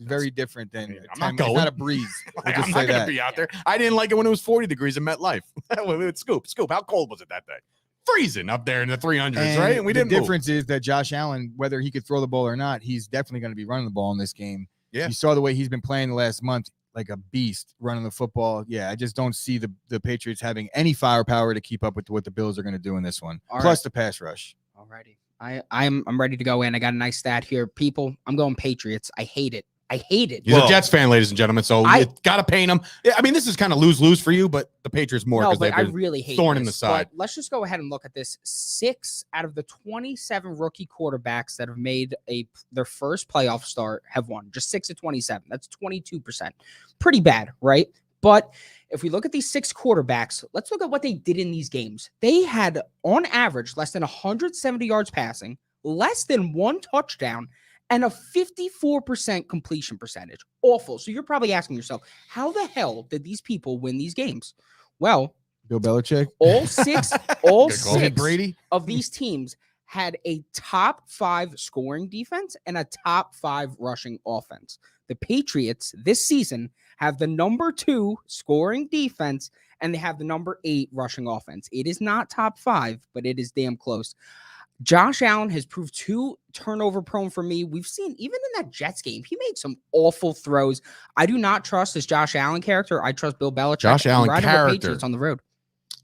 is very different than I'm not going. It's not a breeze. I'm not going to be out there. I didn't like it when it was 40 degrees in MetLife. Scoop. How cold was it that day? Freezing up there in the 300s, right? And we didn't. The difference is that Josh Allen, whether he could throw the ball or not, he's definitely going to be running the ball in this game. Yeah. You saw the way he's been playing the last month. Like a beast running the football. Yeah, I just don't see the Patriots having any firepower to keep up with what the Bills are going to do in this one. Plus the pass rush. Alrighty. I'm ready to go in. I got a nice stat here. People, I'm going Patriots. I hate it. He's a Jets fan, ladies and gentlemen, so you got to paint him. I mean, this is kind of lose-lose for you, but the Patriots more because I really hate thorn in the side. Let's just go ahead and look at this. 6 out of the 27 rookie quarterbacks that have made their first playoff start have won. Just 6 of 27. That's 22%. Pretty bad, right? But if we look at these 6 quarterbacks, let's look at what they did in these games. They had, on average, less than 170 yards passing, less than 1 touchdown, and a 54% completion percentage. Awful. So you're probably asking yourself, how the hell did these people win these games? Well, Bill Belichick. All six Brady of these teams had a top 5 scoring defense and a top 5 rushing offense. The Patriots this season have the number 2 scoring defense and they have the number 8 rushing offense. It is not top 5, but it is damn close. Josh Allen has proved too turnover prone for me. We've seen even in that Jets game, he made some awful throws. I do not trust this Josh Allen character. I trust Bill Belichick. Josh Allen character. Patriots on the road.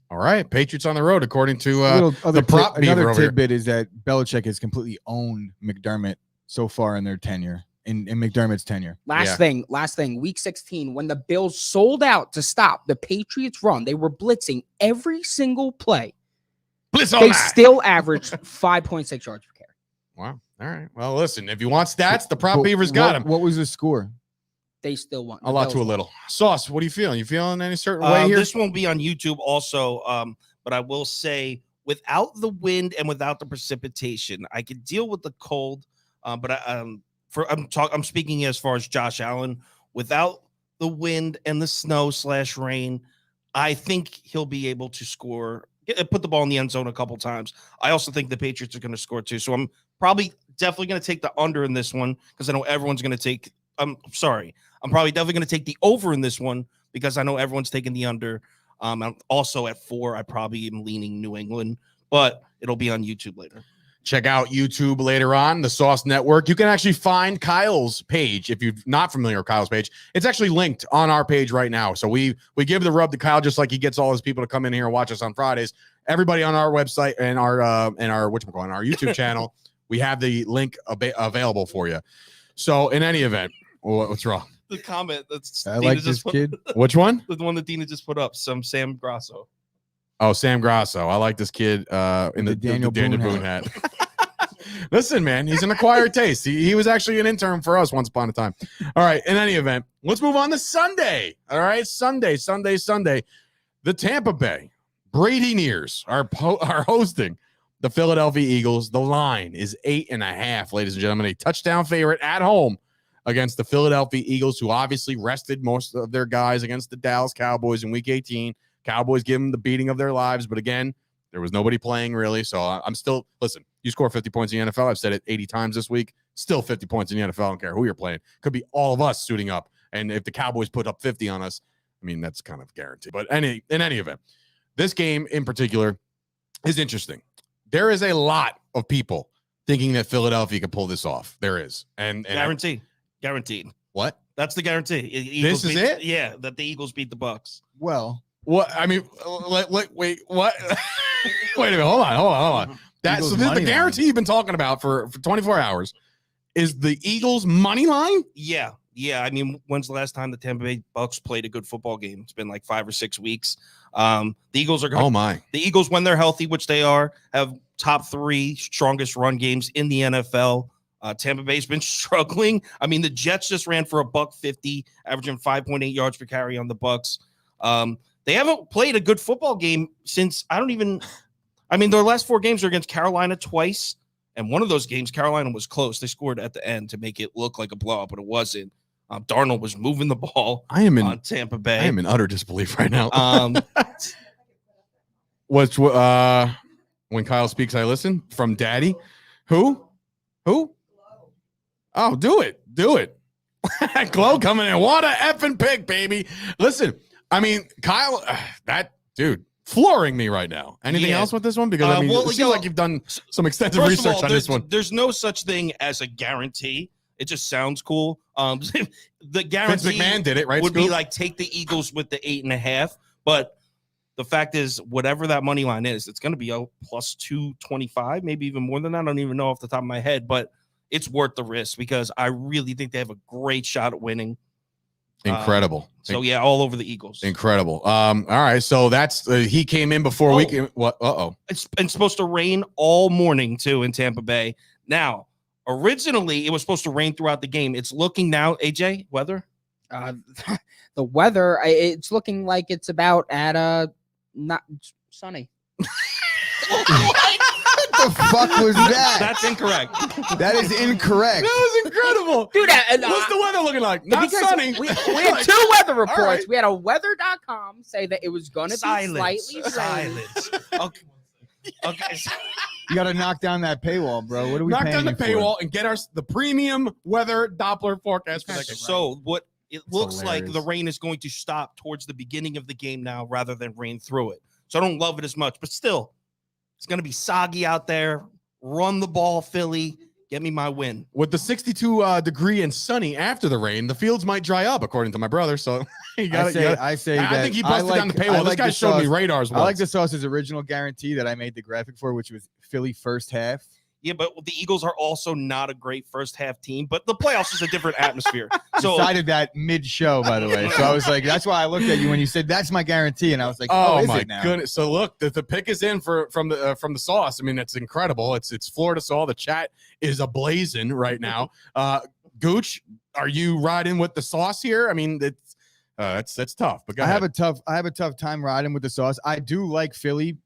All right, Patriots on the road, according to the prop. Another tidbit is that Belichick has completely owned McDermott so far in their tenure. In McDermott's tenure. Last thing, week 16, when the Bills sold out to stop the Patriots run, they were blitzing every single play. Blitz all they night. Still averaged 5.6 yards per carry. Wow. All right. Well, listen, if you want stats, the prop beavers got him. What was the score? They still want A lot to a little. Sauce, what are you feeling? You feeling any certain way here? This won't be on YouTube also, but I will say without the wind and without the precipitation, I could deal with the cold. But I'm speaking as far as Josh Allen. Without the wind and the snow/rain, I think he'll be able to score, put the ball in the end zone a couple times. I also think the Patriots are going to score too. So I'm definitely going to take the under in this one because I know everyone's going to take. I'm probably definitely going to take the over in this one because I know everyone's taking the under. I'm also at 4. I probably am leaning New England, but it'll be on YouTube later. Check out YouTube later on, the Sauce Network. You can actually find Kyle's page if you're not familiar with Kyle's page. It's actually linked on our page right now. So we give the rub to Kyle just like he gets all his people to come in here and watch us on Fridays. Everybody on our website and our YouTube channel, we have the link available for you. So in any event, what's wrong? The comment that's I like this kid. Which one? The one that Dina just put up. Some Sam Grasso. Oh, Sam Grasso. I like this kid in the Daniel Boone hat. Listen, man, he's an acquired taste. He was actually an intern for us once upon a time. All right. In any event, let's move on to Sunday. All right. Sunday. The Tampa Bay Bradyneers are hosting the Philadelphia Eagles. The line is 8.5, ladies and gentlemen. A touchdown favorite at home against the Philadelphia Eagles, who obviously rested most of their guys against the Dallas Cowboys in Week 18. Cowboys give them the beating of their lives, but again, there was nobody playing really. So I'm still, listen, you score 50 points in the NFL. I've said it 80 times this week. Still 50 points in the NFL. I don't care who you're playing. Could be all of us suiting up. And if the Cowboys put up 50 on us, I mean, that's kind of guaranteed. But in any event, this game in particular is interesting. There is a lot of people thinking that Philadelphia can pull this off. There is. And Guaranteed. What? That's the guarantee. This is it? Yeah, that the Eagles beat the Bucks. Well, what? I mean, wait, what? Wait a minute. Hold on. Eagles So this is the money guarantee line. you've been talking about for 24 hours is the Eagles money line? Yeah. I mean, when's the last time the Tampa Bay Bucks played a good football game? It's been like 5 or 6 weeks. The Eagles are going. Oh my! The Eagles, when they're healthy, which they are, have top 3 strongest run games in the NFL. Tampa Bay's been struggling. I mean, the Jets just ran for $150, averaging 5.8 yards per carry on the Bucks. They haven't played a good football game since their last 4 games are against Carolina twice. And one of those games, Carolina was close. They scored at the end to make it look like a blowout, but it wasn't. Darnold was moving the ball on Tampa Bay. I am in utter disbelief right now. What's when Kyle speaks, I listen from Daddy. Who? Oh, do it. Glow coming in. What a effing pick, baby. Listen, I mean, Kyle, that dude flooring me right now. Anything else with this one? Because it seems like you've done some extensive research on this one. There's no such thing as a guarantee. It just sounds cool. The guarantee Vince McMahon did it, right? Would be like take the Eagles with the 8.5, but the fact is, whatever that money line is, it's going to be a plus 225, maybe even more than that. I don't even know off the top of my head, but it's worth the risk because I really think they have a great shot at winning. Incredible. All over the Eagles. Incredible. All right. So that's he came in before we came. What? It's supposed to rain all morning too in Tampa Bay. Now, originally it was supposed to rain throughout the game. It's looking now, AJ, weather. The weather, it's looking like it's about at not sunny. what the fuck was that? That's incorrect. That is incorrect. That was incredible. Dude, what's the weather looking like? Not because sunny. We had 2 weather reports. right. We had a weather.com say that it was going to be slightly rainy. Silence. Okay. You got to knock down that paywall, bro. What are we Knock paying down the you for? paywall and get us the premium weather Doppler forecast for that game. So what it looks like hilarious. the rain is going to stop towards the beginning of the game now rather than rain through it. So I don't love it as much, but still, it's going to be soggy out there. Run the ball, Philly. Get me my win. With the 62 degree and sunny after the rain, the fields might dry up, according to my brother. So I think he busted down the paywall. This guy showed me radars once. I like the Sauce's original guarantee that I made the graphic for, which was Philly first half. Yeah, but the Eagles are also not a great first half team, but the playoffs is a different atmosphere. So Decided that mid-show, by the way. So I was like, that's why I looked at you when you said that's my guarantee, and I was like, oh is my it now? goodness! So look, the pick is in from the sauce. I mean, it's incredible. It's Florida Saw. The chat is ablazing right now. Gooch, are you riding with the sauce here? I mean, that's tough. But go I ahead. have a tough time riding with the sauce. I do like Philly.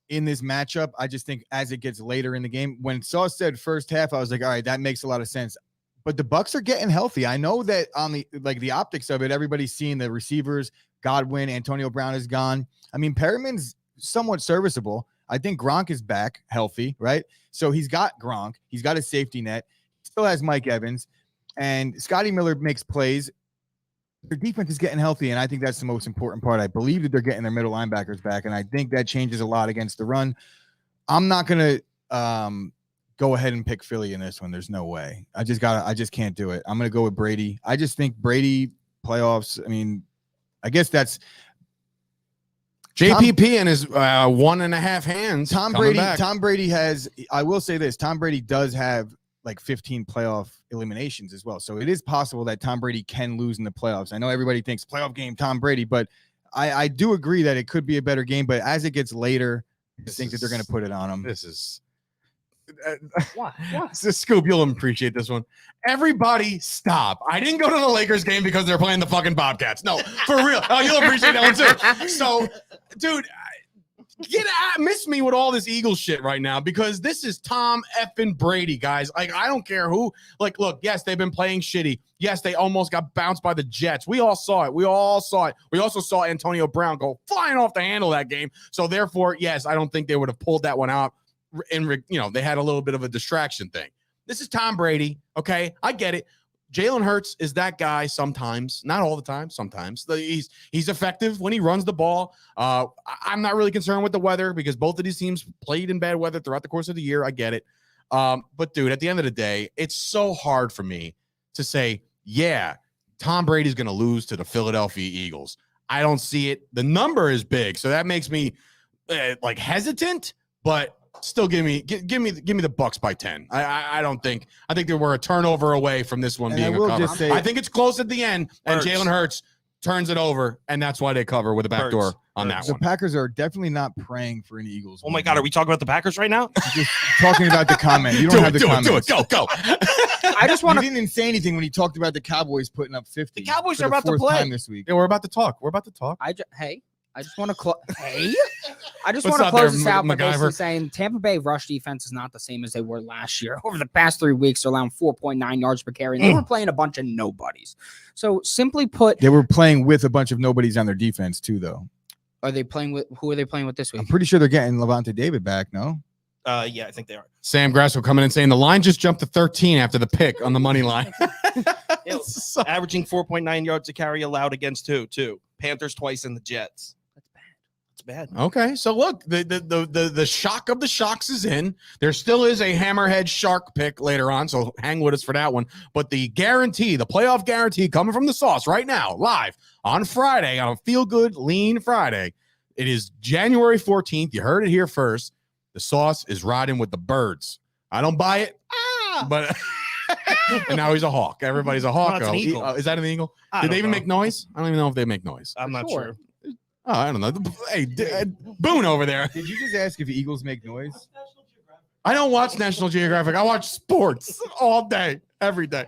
In this matchup, I just think as it gets later in the game, when Sauce said first half, I was like, all right, that makes a lot of sense. But the Bucks are getting healthy. I know that on the optics of it, everybody's seeing the receivers, Godwin, Antonio Brown is gone. I mean, Perriman's somewhat serviceable. I think Gronk is back healthy, right? So he's got Gronk. He's got a safety net. Still has Mike Evans. And Scotty Miller makes plays. Their defense is getting healthy, and I think that's the most important part. I believe that they're getting their middle linebackers back, and I think that changes a lot against the run. I'm not going to go ahead and pick Philly in this one. There's no way. I just can't do it. I'm going to go with Brady. I just think Brady playoffs, I mean, I guess that's JPP and his 1.5 hands. Tom Brady has, I will say this, Tom Brady does have like 15 playoff eliminations as well. So it is possible that Tom Brady can lose in the playoffs. I know everybody thinks playoff game Tom Brady, but I do agree that it could be a better game. But as it gets later, I think that they're going to put it on him. This is What? It's a scoop. You'll appreciate this one. Everybody stop. I didn't go to the Lakers game because they're playing the fucking Bobcats. No, for real. Oh, you'll appreciate that one too. So, dude, miss me with all this Eagles shit right now because this is Tom effing Brady, guys. Like, I don't care who. Like, look, yes, they've been playing shitty. Yes, they almost got bounced by the Jets. We all saw it. We also saw Antonio Brown go flying off the handle that game. So, therefore, yes, I don't think they would have pulled that one out. And, they had a little bit of a distraction thing. This is Tom Brady. Okay, I get it. Jalen Hurts is that guy sometimes, not all the time, sometimes. He's effective when he runs the ball. I'm not really concerned with the weather because both of these teams played in bad weather throughout the course of the year. I get it. But, dude, at the end of the day, it's so hard for me to say, yeah, Tom Brady's going to lose to the Philadelphia Eagles. I don't see it. The number is big, so that makes me hesitant, but still give me the Bucks by 10. I don't think. I think that we're a turnover away from this one being a cover. I think it's close at the end, and Jalen Hurts turns it over, and that's why they cover with a backdoor on that one. The Packers are definitely not praying for an Eagles. Oh my God, are we talking about the Packers right now? Just talking about the comment. You don't have the comments. Do it. Go. I just want to. He didn't say anything when he talked about the Cowboys putting up 50. The Cowboys for are the about to fourth play time this week. Yeah, we're about to talk. I just want to close. I just What's want to up close there, this out by MacGyver? basically saying Tampa Bay rush defense is not the same as they were last year. Over the past 3 weeks, they're allowing 4.9 yards per carry, and they were playing a bunch of nobodies. So simply put, They were playing with a bunch of nobodies on their defense too, though. who are they playing with this I'm week? pretty sure they're getting Levante David back. No, Yeah, I think they are. Sam Grasso coming in saying the line just jumped to 13 after the pick on the money line. Averaging 4.9 yards a carry allowed against who, too? Panthers twice and the Jets. That's bad. Okay, so look, the shock of the shocks is in. There still is a hammerhead shark pick later on, so hang with us for that one. But the guarantee, the playoff guarantee coming from the sauce right now, live on Friday, on a Feel Good Lean Friday. It is January 14th. You heard it here first. The sauce is riding with the birds. I don't buy it, but and now he's a hawk. Everybody's a hawk. No, it's an eagle. Is that an eagle? Did they even make noise? I don't even know if they make noise. I'm not sure. Oh, I don't know. Hey, Boone over there. did you just ask if Eagles make noise? I don't watch National Geographic. I watch sports all day, every day.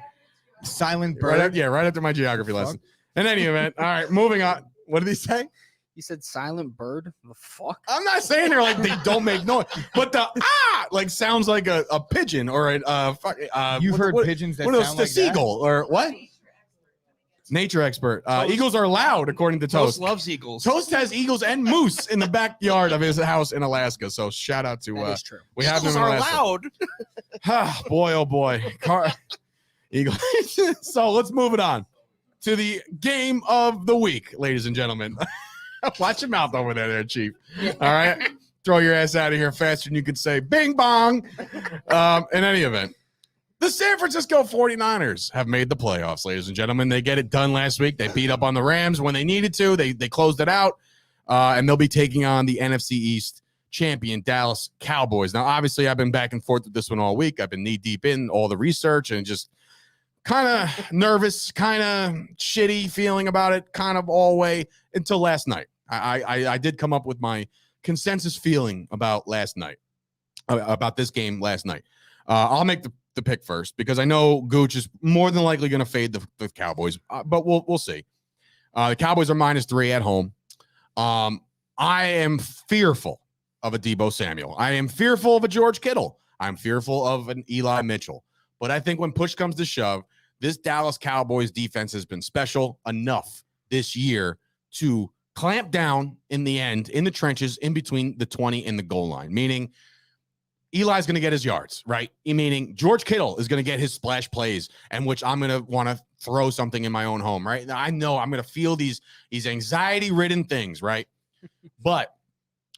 Silent bird. Right after my geography lesson. In any event, all right, moving on. What did he say? You said silent bird? The fuck? I'm not saying they're like they don't make noise, but the sounds like a pigeon or a You've heard pigeons that what sound the like seagull or what? Nature expert. Toast. Eagles are loud, according to Toast Toast. loves Eagles. Toast has eagles and moose in the backyard of his house in Alaska. So shout out to That is true. we have them Eagles in are Alaska. loud. Boy, oh boy. Eagles. So let's move it on to the game of the week, ladies and gentlemen. Watch your mouth over there, Chief. All right. Throw your ass out of here faster than you could say bing bong. In any event, the San Francisco 49ers have made the playoffs, ladies and gentlemen. They get it done last week. They beat up on the Rams when they needed to. They closed it out, and they'll be taking on the NFC East champion Dallas Cowboys. Now, obviously, I've been back and forth with this one all week. I've been knee deep in all the research and just kind of nervous, kind of shitty feeling about it, kind of all way until last night. I did come up with my consensus feeling about last night, about this game last night. I'll make the pick first because I know Gooch is more than likely going to fade the Cowboys, but we'll see. The Cowboys are -3 at home. I am fearful of a Deebo Samuel. I am fearful of a George Kittle. I'm fearful of an Eli Mitchell. But I think when push comes to shove, this Dallas Cowboys defense has been special enough this year to clamp down in the end, in the trenches, in between the 20 and the goal line, meaning Eli's going to get his yards, right? Meaning George Kittle is going to get his splash plays, and which I'm going to want to throw something in my own home, right? Now, I know I'm going to feel these anxiety-ridden things, right? But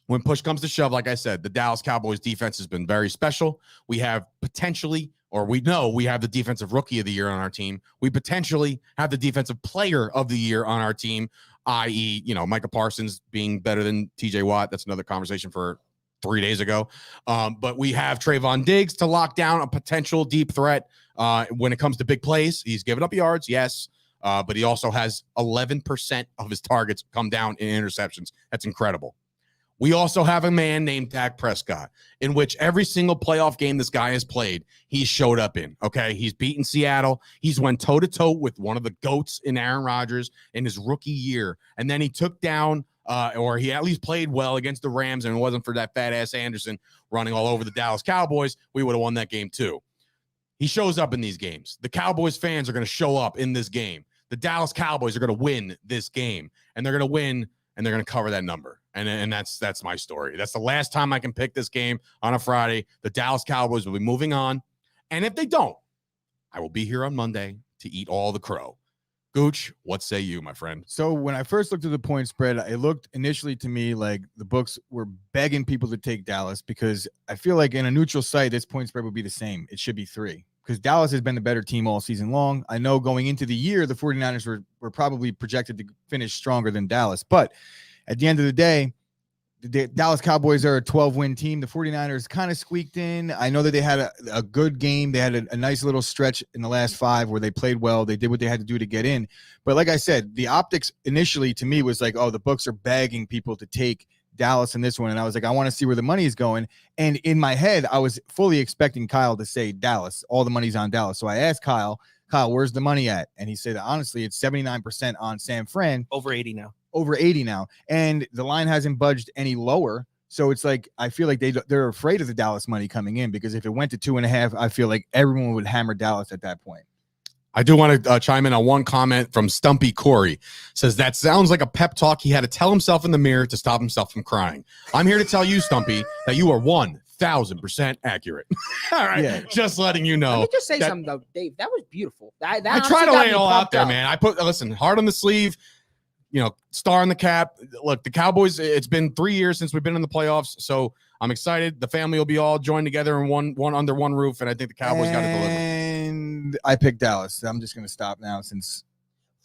when push comes to shove, like I said, the Dallas Cowboys defense has been very special. We have potentially, or we know we have the defensive rookie of the year on our team. We potentially have the defensive player of the year on our team, i.e., Micah Parsons being better than TJ Watt. That's another conversation for 3 days ago. But we have Trayvon Diggs to lock down a potential deep threat when it comes to big plays. He's given up yards, yes, but he also has 11% of his targets come down in interceptions. That's incredible. We also have a man named Dak Prescott, in which every single playoff game this guy has played, he showed up in, okay? He's beaten Seattle. He's went toe-to-toe with one of the GOATs in Aaron Rodgers in his rookie year. And then he took down, or he at least played well against the Rams, and it wasn't for that fat-ass Anderson running all over the Dallas Cowboys, we would have won that game too. He shows up in these games. The Cowboys fans are going to show up in this game. The Dallas Cowboys are going to win this game, and they're going to win, and they're going to cover that number. And that's my story. That's the last time I can pick this game on a Friday. The Dallas Cowboys will be moving on. And if they don't, I will be here on Monday to eat all the crow. Gooch, what say you, my friend? So when I first looked at the point spread, it looked initially to me like the books were begging people to take Dallas because I feel like in a neutral site, this point spread would be the same. It should be 3 because Dallas has been the better team all season long. I know going into the year, the 49ers were probably projected to finish stronger than Dallas, but at the end of the day, the Dallas Cowboys are a 12-win team. The 49ers kind of squeaked in. I know that they had a good game. They had a nice little stretch in the last 5 where they played well. They did what they had to do to get in. But like I said, the optics initially to me was like, oh, the books are begging people to take Dallas in this one. And I was like, I want to see where the money is going. And in my head, I was fully expecting Kyle to say Dallas. All the money's on Dallas. So I asked Kyle, where's the money at? And he said, honestly, it's 79% on San Fran. Over 80 now. Over 80 now, and the line hasn't budged any lower. So it's like I feel like they're afraid of the Dallas money coming in because if it went to 2.5, I feel like everyone would hammer Dallas at that point. I do want to chime in on one comment from Stumpy Corey. Says that sounds like a pep talk he had to tell himself in the mirror to stop himself from crying. I'm here to tell you, Stumpy, that you are 1,000% accurate. All right, yeah. Just letting you know. Let me just say something though, Dave. That was beautiful. That I try to lay it all out there, man. Listen, heart on the sleeve. Star in the cap. Look, the Cowboys, it's been 3 years since we've been in the playoffs, so I'm excited. The family will be all joined together in one under one roof, and I think the Cowboys got to deliver. And I picked Dallas. I'm just going to stop now since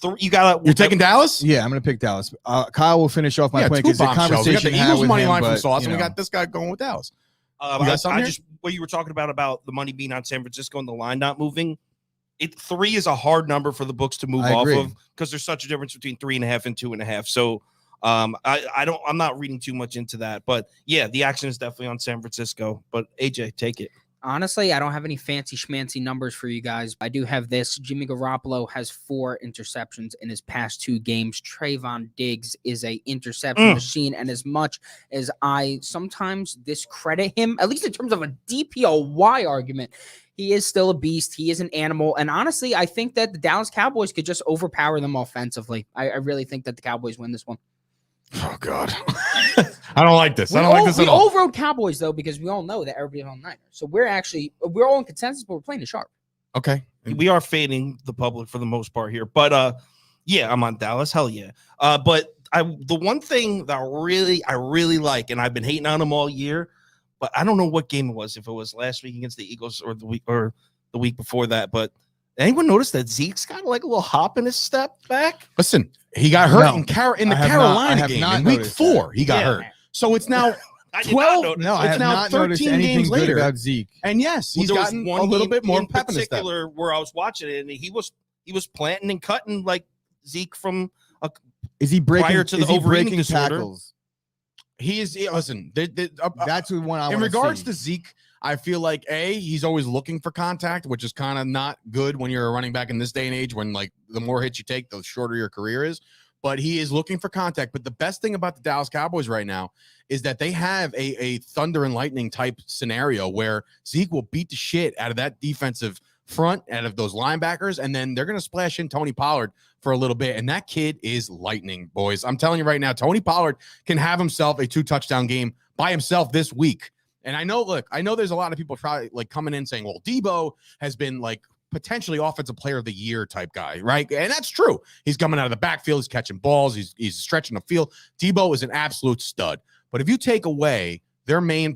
you're taking Dallas? Yeah, I'm going to pick Dallas. Kyle will finish off my point because the conversation we got the Eagles money line from Sauce, and we know. got this guy going with Dallas. What you were talking about the money being on San Francisco and the line not moving. 3 is a hard number for the books to move off of because there's such a difference between 3.5 and 2.5. So I'm not reading too much into that, but yeah, the action is definitely on San Francisco. But AJ, take it. Honestly, I don't have any fancy schmancy numbers for you guys. I do have this. Jimmy Garoppolo has 4 interceptions in his past 2 games. Trayvon Diggs is a interception machine. And as much as I sometimes discredit him, at least in terms of a DPOY argument, he is still a beast. He is an animal. And honestly, I think that the Dallas Cowboys could just overpower them offensively. I really think that the Cowboys win this one. Oh, God. I don't like this. I don't like this at all. We overrode Cowboys, though, because we all know that everybody's on Niners. So we're all in consensus, but we're playing it sharp. Okay. We are fading the public for the most part here. But, yeah, I'm on Dallas. Hell yeah. But the one thing that I really like, and I've been hating on them all year, but I don't know what game it was, if it was last week against the Eagles or the week before that. But anyone notice that Zeke's got like a little hop in his step back? Listen, he got hurt in the Carolina game in week 4. He got hurt. So it's now I did 12 not notice. No, I It's have now not noticed 13 anything games good later. about Zeke. And yes, he's There was gotten one a little game bit more in pep in his step. particular where I was watching it, and he was planting and cutting like Zeke from a Is he breaking? Prior to the is he overeating breaking disorder. tackles? He is. Listen, That's the one I in want regards see. to Zeke, I feel like he's always looking for contact, which is kind of not good when you're a running back in this day and age. When like the more hits you take, the shorter your career is. But he is looking for contact. But the best thing about the Dallas Cowboys right now is that they have a thunder and lightning type scenario where Zeke will beat the shit out of that defensive front, out of those linebackers, and then they're going to splash in Tony Pollard for a little bit. And that kid is lightning, boys. I'm telling you right now, Tony Pollard can have himself a 2-touchdown game by himself this week. And I know there's a lot of people probably like coming in saying, well, Debo has been like potentially offensive player of the year type guy, right? And that's true. He's coming out of the backfield, he's catching balls, he's stretching the field. Debo is an absolute stud. But if you take away their main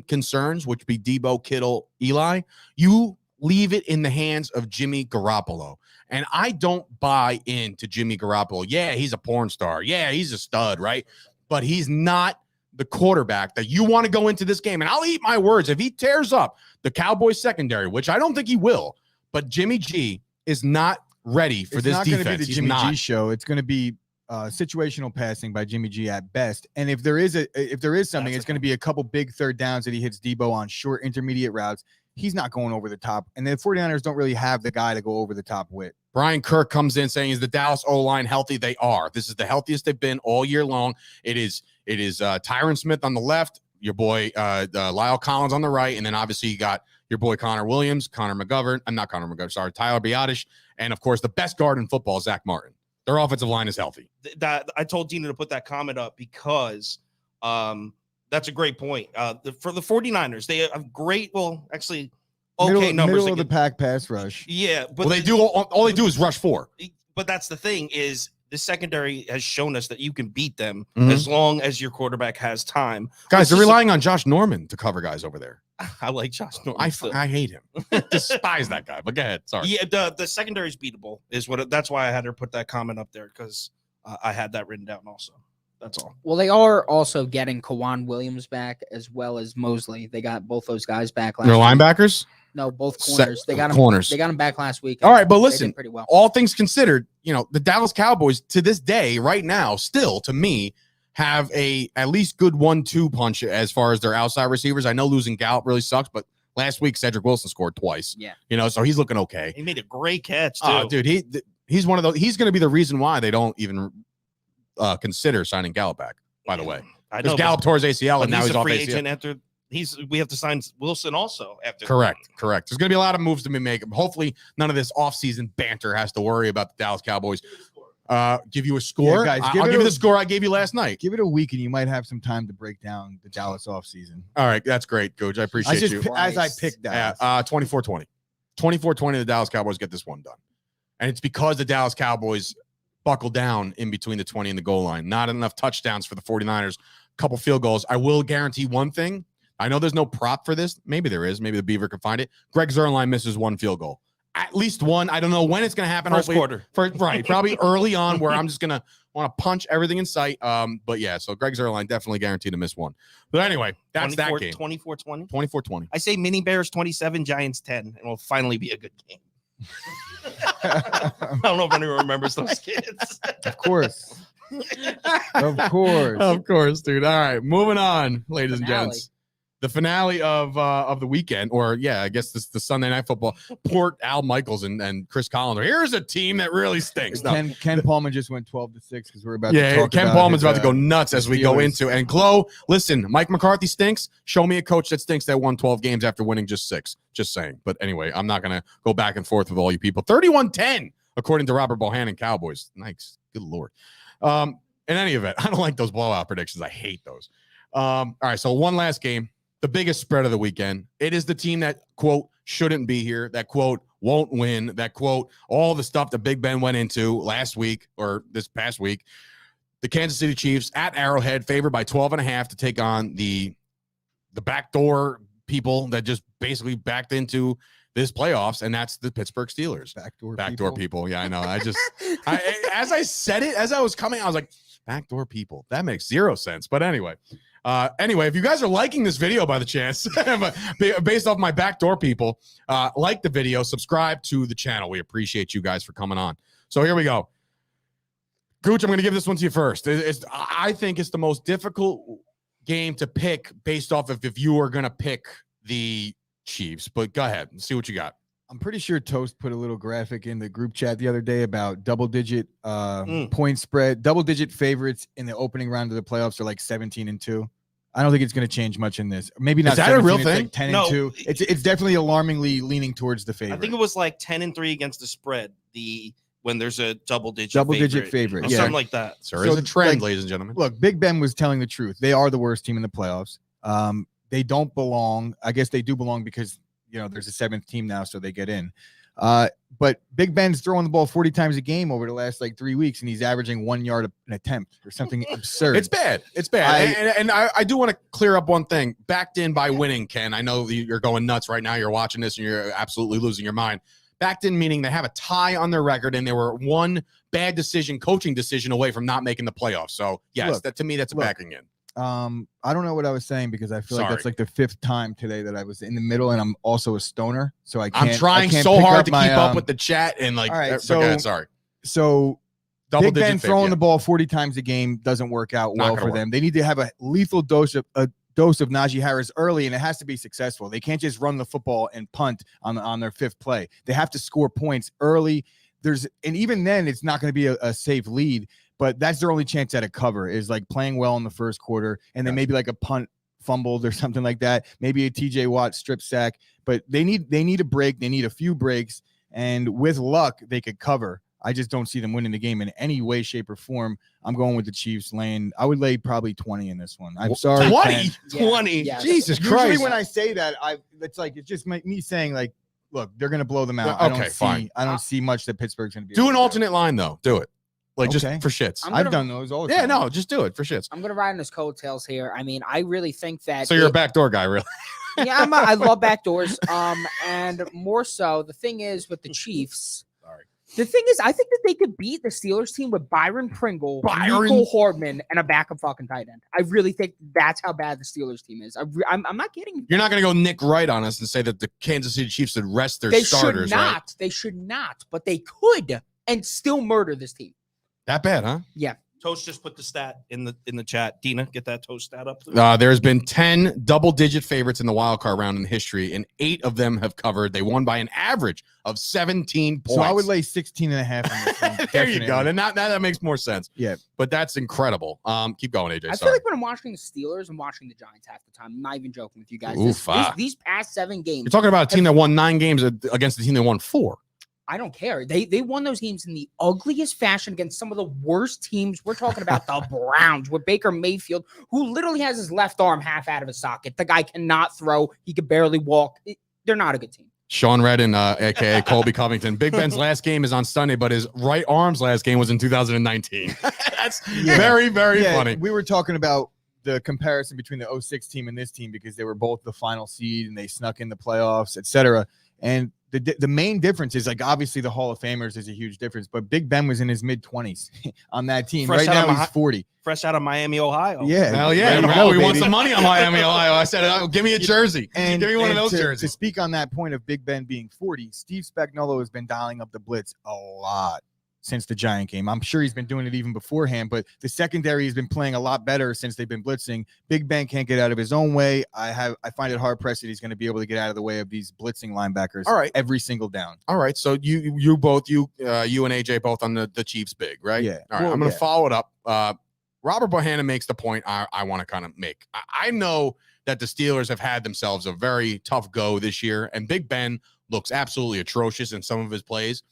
concerns, which be Debo, Kittle, Eli, you leave it in the hands of Jimmy Garoppolo. And I don't buy into Jimmy Garoppolo. Yeah, he's a porn star. Yeah, he's a stud, right? But he's not the quarterback that you want to go into this game. And I'll eat my words. If he tears up the Cowboys secondary, which I don't think he will, but Jimmy G is not ready for this defense. It's not going to be the He's Jimmy not. G show. It's going to be situational passing by Jimmy G at best. And if there is something, it's going to be a couple big third downs that he hits Debo on short intermediate routes. He's not going over the top. And the 49ers don't really have the guy to go over the top with. Brian Kirk comes in saying, is the Dallas O-line healthy? They are. This is the healthiest they've been all year long. It is Tyron Smith on the left, your boy Lyle Collins on the right, and then obviously you got your boy Connor Williams, Tyler Biadasz, and of course the best guard in football, Zach Martin. Their offensive line is healthy. That I told Dina to put that comment up because that's a great point. For the 49ers, they have great, numbers. Middle of the pack pass rush. Yeah, but all they do is rush 4. But that's the thing is the secondary has shown us that you can beat them Mhm. as long as your quarterback has time. Guys, they're relying on Josh Norman to cover guys over there. I like Josh Norman. I hate him. Despise that guy. But go ahead. Sorry. Yeah, the secondary is beatable. That's why I had her put that comment up there because I had that written down also. That's all. Well, they are also getting Kawan Williams back as well as Mosley. They got both those guys back last They're week. linebackers? No, both corners. They got them. Corners. They got them back last week. All right, but They listen, did pretty well. all things considered, the Dallas Cowboys to this day, right now, still to me, have at least good 1-2 punch as far as their outside receivers. I know losing Gallup really sucks, but last week Cedric Wilson scored twice. Yeah. So he's looking okay. He made a great catch too. Oh, dude, he's one of those. He's going to be the reason why they don't even consider signing Gallup back. By the way, I because know Gallup tore his ACL and now he's he's a off free ACL. agent after. We have to sign Wilson also after. Correct. There's going to be a lot of moves to be made. Hopefully, none of this offseason banter has to worry about the Dallas Cowboys. Give you a score. Yeah, guys, I'll give you the score I gave you last night. Give it a week and you might have some time to break down the Dallas offseason. All right, that's great, Coach. I appreciate you. As I picked that. 24-20. 24-20, the Dallas Cowboys get this one done. And it's because the Dallas Cowboys buckle down in between the 20 and the goal line. Not enough touchdowns for the 49ers. Couple field goals. I will guarantee one thing. I know there's no prop for this. Maybe there is. Maybe the Beaver can find it. Greg Zuerlein misses one field goal. At least one. I don't know when it's going to happen. First quarter. Right. Probably early on where I'm just going to want to punch everything in sight. But yeah, so Greg Zuerlein definitely guaranteed to miss one. But anyway, that's that game. 24-20. 24-20. I say Mini Bears 27, Giants 10, and it'll finally be a good game. I don't know if anyone remembers those kids. Of course. Of course. Of course, dude. All right, moving on, ladies and Finale. gents. The finale of the weekend, or yeah, I guess this the Sunday Night Football. Port Al Michaels and Chris Collins. Here's a team that really stinks. No. Ken Palman just went 12-6 because we're about to Yeah, talk Ken about Palman's his, about to go nuts as we go Steelers. into. And Glow, listen, Mike McCarthy stinks. Show me a coach that stinks that won 12 games after winning just 6. Just saying. But anyway, I'm not going to go back and forth with all you people. 31-10, according to Robert Bohannon Cowboys. Nice. Good Lord. In any event, I don't like those blowout predictions. I hate those. All right, so one last game. The biggest spread of the weekend. It is the team that, quote, shouldn't be here, that, quote, won't win, that, quote, all the stuff that Big Ben went into last week or this past week. The Kansas City Chiefs at Arrowhead, favored by 12.5 to take on the backdoor people that just basically backed into this playoffs, and that's the Pittsburgh Steelers. Backdoor people. Yeah, I know. As I said it, as I was coming, I was like, backdoor people. That makes zero sense. But anyway, Anyway, if you guys are liking this video by the chance, based off my backdoor people, like the video, subscribe to the channel. We appreciate you guys for coming on. So here we go. Gooch, I'm going to give this one to you first. I think it's the most difficult game to pick based off of if you are going to pick the Chiefs. But go ahead and see what you got. I'm pretty sure Toast put a little graphic in the group chat the other day about double-digit point spread. Double-digit favorites in the opening round of the playoffs are like 17-2. I don't think it's going to change much in this. Maybe not. Is that a real it's thing? Like 10-2. No. It's definitely alarmingly leaning towards the favorite. I think it was like 10-3 against the spread. When there's a double-digit favorite, or yeah. something like that. So there is a trend, like, ladies and gentlemen. Look, Big Ben was telling the truth. They are the worst team in the playoffs. They don't belong. I guess they do belong because there's a 7th team now, so they get in. But Big Ben's throwing the ball 40 times a game over the last 3 weeks, and he's averaging 1 yard an attempt or something absurd. It's bad. It's bad. And I do want to clear up one thing. Backed in by winning, Ken. I know you're going nuts right now. You're watching this and you're absolutely losing your mind. Backed in meaning they have a tie on their record and they were one bad coaching decision away from not making the playoffs. So yes, to me, that's a backing in. I don't know what I was saying because I feel like that's like the 5th time today that I was in the middle, and I'm also a stoner, so I can't. I'm trying so hard to keep up with the chat and all right. So Big Ben throwing the ball 40 times a game doesn't work out well for them. They need to have a lethal dose of Najee Harris early, and it has to be successful. They can't just run the football and punt on their 5th play. They have to score points early. And even then, it's not going to be a safe lead. But that's their only chance at a cover is playing well in the first quarter, and then maybe a punt fumbled or something like that. Maybe a TJ Watt strip sack. But they need a break. They need a few breaks, and with luck, they could cover. I just don't see them winning the game in any way, shape, or form. I'm going with the Chiefs laying. I would lay probably 20 in this one. I'm sorry, 20. Yeah. Jesus Usually Christ! when I say that, it's just me saying look, they're going to blow them out. Okay, fine. I don't see much that Pittsburgh's going to be. Do an alternate line though. Do it. Just for shits. I've done those all the time. Yeah, no, just do it for shits. I'm gonna ride on his coattails here. I mean, I really think that. So you're a backdoor guy, really? Yeah, I love backdoors. And more so, the thing is with the Chiefs. Sorry. The thing is, I think that they could beat the Steelers team with Byron Pringle, Nico Hardman, and a backup fucking tight end. I really think that's how bad the Steelers team is. I'm not kidding. You're not going to go Nick Wright on us and say that the Kansas City Chiefs should rest their starters, right? Right? They should not, but they could and still murder this team. That bad, huh? Yeah. Toast just put the stat in the chat. Dina, get that Toast stat up. There's been 10 double-digit favorites in the wild card round in history, and 8 of them have covered. They won by an average of 17 points. So I would lay 16.5 in this one. There you go. And that makes more sense. Yeah. But that's incredible. Keep going, AJ. I feel like when I'm watching the Steelers, I'm watching the Giants half the time. I'm not even joking with you guys. These past 7 games. You're talking about a team that won 9 games against a team that won 4. I don't care. They won those games in the ugliest fashion against some of the worst teams. We're talking about the Browns with Baker Mayfield, who literally has his left arm half out of his socket. The guy cannot throw. He could barely walk. They're not a good team. Sean Redden, a.k.a. Colby Covington. Big Ben's last game is on Sunday, but his right arm's last game was in 2019. That's very, very funny. We were talking about the comparison between the 06 team and this team because they were both the final seed and they snuck in the playoffs, etc. And the main difference is obviously the Hall of Famers is a huge difference, but Big Ben was in his mid-20s on that team. Right now he's 40. Fresh out of Miami, Ohio. Yeah. Hell yeah. We want some money on Miami, Ohio. I said, give me a jersey. And give me one of those to jerseys. Speak on that point of Big Ben being 40, Steve Spagnuolo has been dialing up the blitz a lot since the Giant game. I'm sure he's been doing it even beforehand, but the secondary has been playing a lot better since they've been blitzing. Big Ben can't get out of his own way. I find it hard pressed that he's going to be able to get out of the way of these blitzing linebackers. All right. Every single down. All right. So you both, you and AJ both on the Chiefs big, right? Yeah. All right. I'm going to follow it up. Robert Bohannon makes the point I want to kind of make. I know that the Steelers have had themselves a very tough go this year, and Big Ben looks absolutely atrocious in some of his plays.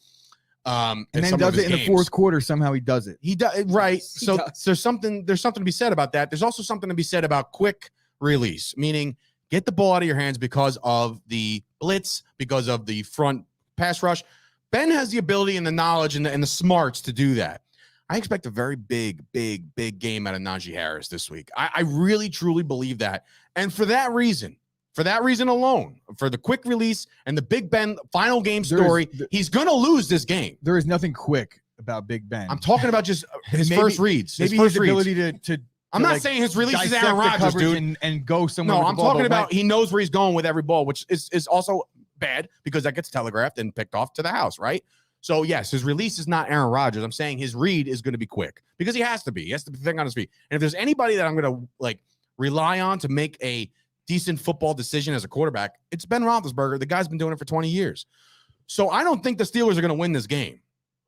And then does it in the fourth quarter. Somehow he does it. He does, right? So there's something to be said about that. There's also something to be said about quick release, meaning get the ball out of your hands because of the blitz, because of the front pass rush. Ben has the ability and the knowledge and the smarts to do that. I expect a very big game out of Najee Harris this week. I really, truly believe that. And for that reason alone, for the quick release and the Big Ben final game story, he's going to lose this game. There is nothing quick about Big Ben. I'm talking about just his first reads. Maybe his ability to I'm to, not like, saying his release is dissect Aaron the Rodgers, coverage dude. and go somewhere. No, with I'm the ball, talking but about he knows where he's going with every ball, which is also bad because that gets telegraphed and picked off to the house, right? So, yes, his release is not Aaron Rodgers. I'm saying his read is going to be quick because he has to be. He has to think on his feet. And if there's anybody that I'm going to, like, rely on to make a decent football decision as a quarterback, it's Ben Roethlisberger. The guy's been doing it for 20 years. So I don't think the Steelers are going to win this game.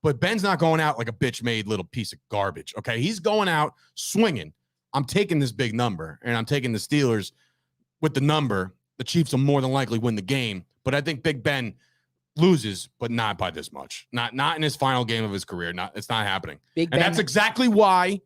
But Ben's not going out like a bitch-made little piece of garbage, okay? He's going out swinging. I'm taking this big number, and I'm taking the Steelers with the number. The Chiefs will more than likely win the game. But I think Big Ben loses, but not by this much. Not in his final game of his career. It's not happening. Big And Ben. that's exactly why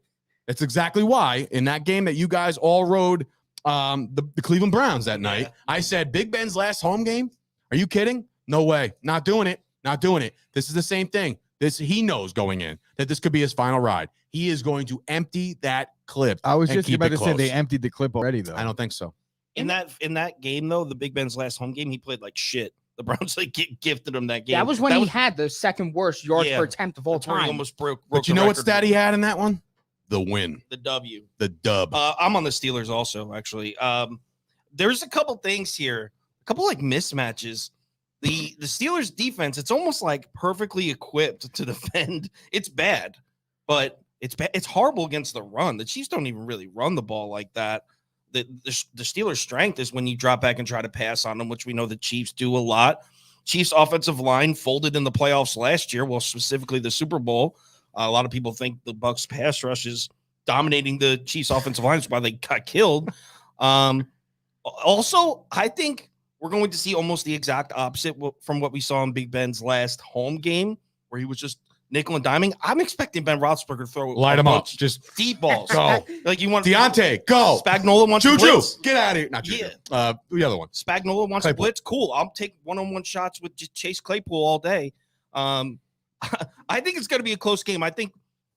in that game that you guys all rode the Cleveland Browns that night, I said, Big Ben's last home game? Are you kidding? No way. Not doing it. Not doing it. This is the same thing. He knows going in that this could be his final ride. He is going to empty that clip. I was and just keep about it to say close. they emptied the clip already, though. I don't think so. In that game, though, the Big Ben's last home game, he played like shit. The Browns gifted him that game. That was when he had the second worst yards per attempt of all that's where he time. almost broke But you know what stat he had in that one? The win. The W. The dub. I'm on the Steelers also, actually. There's a couple things here, a couple like mismatches. The Steelers defense, it's almost like perfectly equipped to defend. It's bad, but it's horrible against the run. The Chiefs don't even really run the ball like that. The Steelers' strength is when you drop back and try to pass on them, which we know the Chiefs do a lot. Chiefs' offensive line folded in the playoffs last year, well, specifically the Super Bowl. A lot of people think the Bucs pass rush is dominating the Chiefs' offensive line, which is why they got killed. Also, I think we're going to see almost the exact opposite from what we saw in Big Ben's last home game, where he was just nickel and diming. I'm expecting Ben Roethlisberger to throw Light him up. Just deep balls. go. Like you want Deontay, go. Spagnuolo wants to Juju, blitz. get out of here. Not Juju. The other one. Spagnuolo wants Claypool. to blitz. Cool. I'll take one-on-one shots with just Chase Claypool all day. I think it's going to be a close game. I think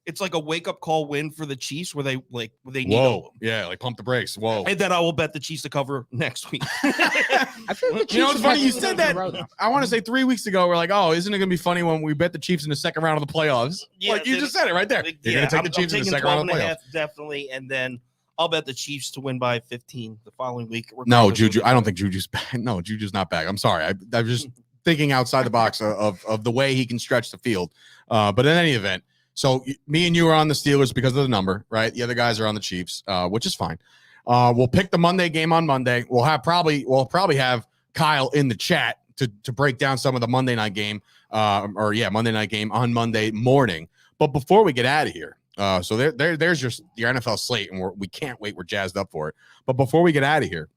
it's like a wake-up call win for the Chiefs where they need Whoa. Yeah, like pump the brakes. Whoa. and then I will bet the Chiefs to cover next week. I feel like the You know Chiefs what's funny? have You to said win that, in a row, though. I want to say 3 weeks ago, we're like, oh, isn't it going to be funny when we bet the Chiefs in the second round of the playoffs? Yeah, like you just said it right there. You're going to take the Chiefs in the second round of the playoffs. Definitely, and then I'll bet the Chiefs to win by 15 the following week. No, Juju. I don't think Juju's back. No, Juju's not back. I'm sorry. I'm just thinking outside the box of the way he can stretch the field. But in any event, so me and you are on the Steelers because of the number, right? The other guys are on the Chiefs, which is fine. We'll pick the Monday game on Monday. We'll probably have Kyle in the chat to break down some of the Monday night game, Monday night game on Monday morning. But before we get out of here, so there's your NFL slate, and we can't wait. We're jazzed up for it. But before we get out of here,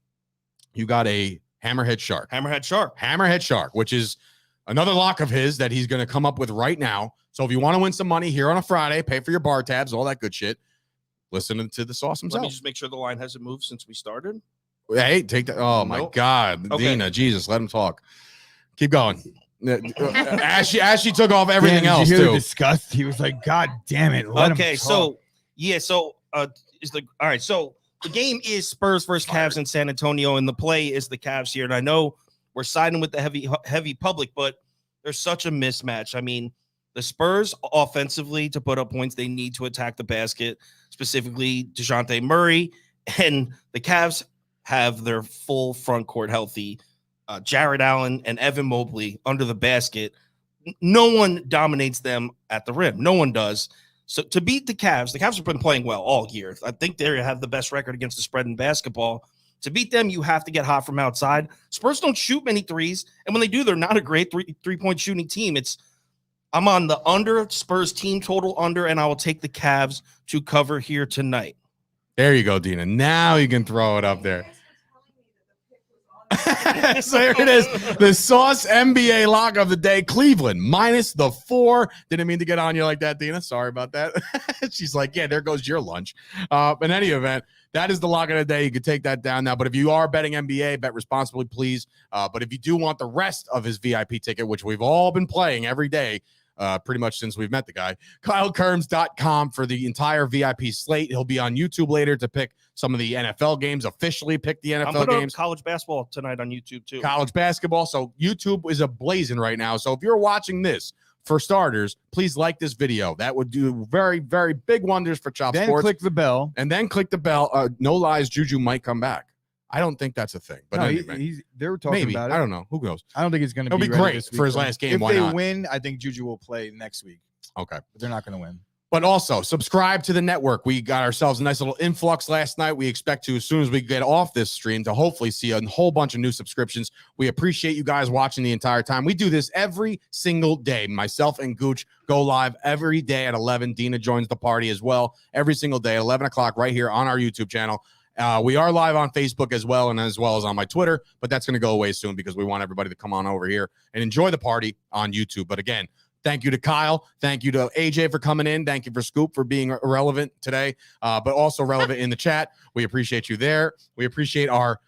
you got a Hammerhead Shark, which is another lock of his that he's going to come up with right now. So if you want to win some money here on a Friday, pay for your bar tabs, all that good shit, listen to the sauce Let himself. me just make sure the line hasn't moved since we started. Hey, take that. Oh, my Nope. God. Okay. Dina, Jesus, let him talk. Keep going. Ashley took off everything Did else, you hear the too. disgust? He was like, God damn it. Let him talk." So the game is Spurs versus Cavs in San Antonio, and the play is the Cavs here. And I know we're siding with the heavy public, but there's such a mismatch. I mean, the Spurs offensively to put up points, they need to attack the basket, specifically DeJounte Murray, and the Cavs have their full front court healthy. Jared Allen and Evan Mobley under the basket. No one dominates them at the rim. No one does. So to beat the Cavs have been playing well all year. I think they have the best record against the spread in basketball. To beat them, you have to get hot from outside. Spurs don't shoot many threes, and when they do, they're not a great three-point shooting team. I'm on the under, Spurs team total under, and I will take the Cavs to cover here tonight. There you go, Dina. Now you can throw it up there. So here it is. The Sauce NBA lock of the day. Cleveland minus the 4. Didn't mean to get on you like that, Dina. Sorry about that. She's like, yeah, there goes your lunch. In any event, that is the lock of the day. You can take that down now. But if you are betting NBA, bet responsibly, please. But if you do want the rest of his VIP ticket, which we've all been playing every day, pretty much since we've met the guy, KyleKirms.com for the entire VIP slate. He'll be on YouTube later to pick some of the NFL games, officially pick the I'm NFL putting games. college basketball tonight on YouTube too. College basketball. So YouTube is ablazing right now. So if you're watching this for starters, please like this video. That would do very, very big wonders for Chop Then Sports. click the bell. And then click the bell. No lies, Juju might come back. I don't think that's a thing, but No, anyway, they were talking maybe. about I it. don't know. Who knows? I don't think it's going to It'll be be ready great this for his week, though. last game. If Why they not? win, I think Juju will play next week. Okay. But they're not going to win. But also subscribe to the network. We got ourselves a nice little influx last night. We expect to, as soon as we get off this stream, to hopefully see a whole bunch of new subscriptions. We appreciate you guys watching the entire time. We do this every single day. Myself and Gooch go live every day at 11. Dina joins the party as well every single day at 11 o'clock right here on our YouTube channel. We are live on Facebook as well, and as well as on my Twitter, but that's going to go away soon because we want everybody to come on over here and enjoy the party on YouTube. But again, thank you to Kyle. Thank you to AJ for coming in. Thank you for Scoop for being relevant today, but also relevant in the chat. We appreciate you there. We appreciate our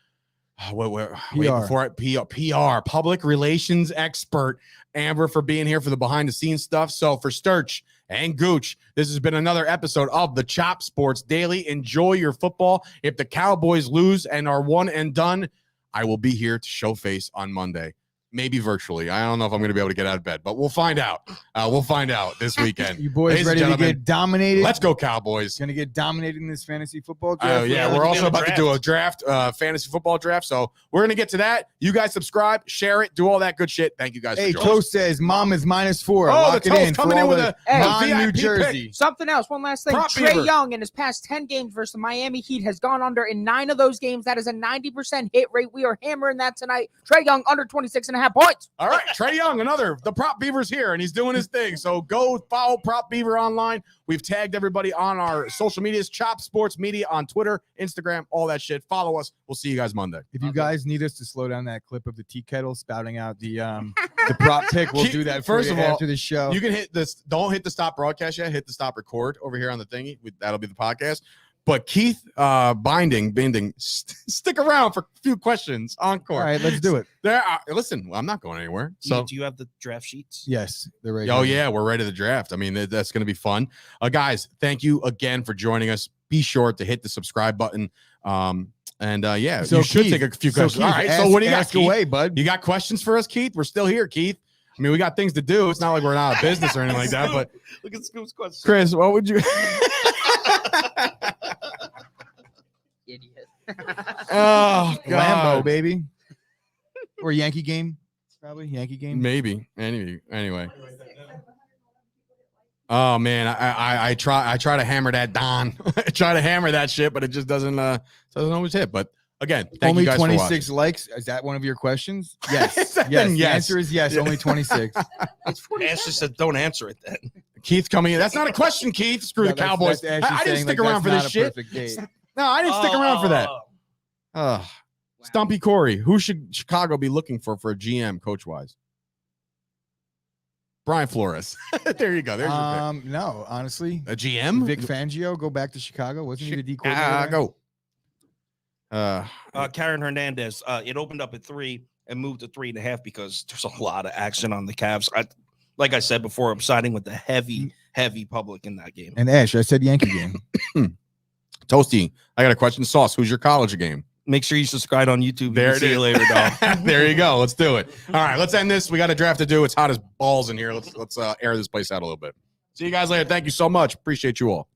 PR, public relations expert, Amber, for being here for the behind the scenes stuff. So for Sturch and Gooch, this has been another episode of the Chop Sports Daily. Enjoy your football. If the Cowboys lose and are one and done, I will be here to show face on Monday. Maybe virtually. I don't know if I'm going to be able to get out of bed, but we'll find out. We'll find out this weekend. You boys Ladies and ready to gentlemen, get dominated? Let's go, Cowboys. Going to get dominated in this fantasy football Oh, draft. yeah. Yeah, We're let's also do a about to do a draft, fantasy football draft. So we're going to get to that. You guys subscribe, share it, do all that good shit. Thank you guys Hey, for joining us. Toast says mom is -4. Oh, Lock the it Toast in coming for in all with the a non-New VIP pick. Jersey. Something else. One last thing. Prop Trey Beaver. Young in his past 10 games versus the Miami Heat has gone under in 9 of those games. That is a 90% hit rate. We are hammering that tonight. Trey Young under 26.5 points. All right, Trey Young, the Prop Beaver's here, and he's doing his thing. So go follow Prop Beaver online. We've tagged everybody on our social medias, Chop Sports Media on Twitter, Instagram, all that shit. Follow us. We'll see you guys Monday. If you guys need us to slow down that clip of the tea kettle spouting out the prop pick, we'll do that First of all, after the show. You can hit this. Don't hit the stop broadcast yet. Hit the stop record over here on the thingy. That'll be the podcast. But Keith Binding, stick around for a few questions. Encore. All right, let's do it. Listen, I'm not going anywhere. So do you have the draft sheets? Yes, they're ready. oh yeah, we're ready to draft. I mean, that's going to be fun. Guys, thank you again for joining us. Be sure to hit the subscribe button. Yeah, So you should Keith, take a few so questions. All Keith, right, so what do you got, ask Keith? away, bud. You got questions for us, Keith? We're still here, Keith. I mean, we got things to do. It's not like we're not out of business or anything like that. But Look at Scoop's question. Chris, what would you? Idiot. Oh Lambo, God, baby. Or Yankee game. Probably Yankee game. maybe. Anyway. Oh man, I try to hammer that Don. I try to hammer that shit, but it just doesn't always hit. But again, thank Only you guys 26 likes. Is that one of your questions? Yes. Then yes. The yes. answer is yes. Only 26. Ashley said, "Don't answer it." Then Keith coming in. That's not a question, Keith. Screw No, the Cowboys. that's Ashley I didn't saying, stick like, around for that's this not a shit. perfect date. No, I didn't stick around for that. Stumpy Corey, who should Chicago be looking for a GM coach wise? Brian Flores. There you go. There's your pick. No, honestly. A GM? Vic Fangio, go back to Chicago. Wasn't he the D coordinator? Chicago. Karen Hernandez. It opened up at 3 and moved to 3.5 because there's a lot of action on the Cavs. Like I said before, I'm siding with the heavy public in that game. And Ash, I said Yankee game. Toasty, I got a question. Sauce, who's your college game? Make sure you subscribe on YouTube. There it See is. you later, dog. There you go. Let's do it. All right, let's end this. We got a draft to do. It's hot as balls in here. Let's air this place out a little bit. See you guys later. Thank you so much. Appreciate you all.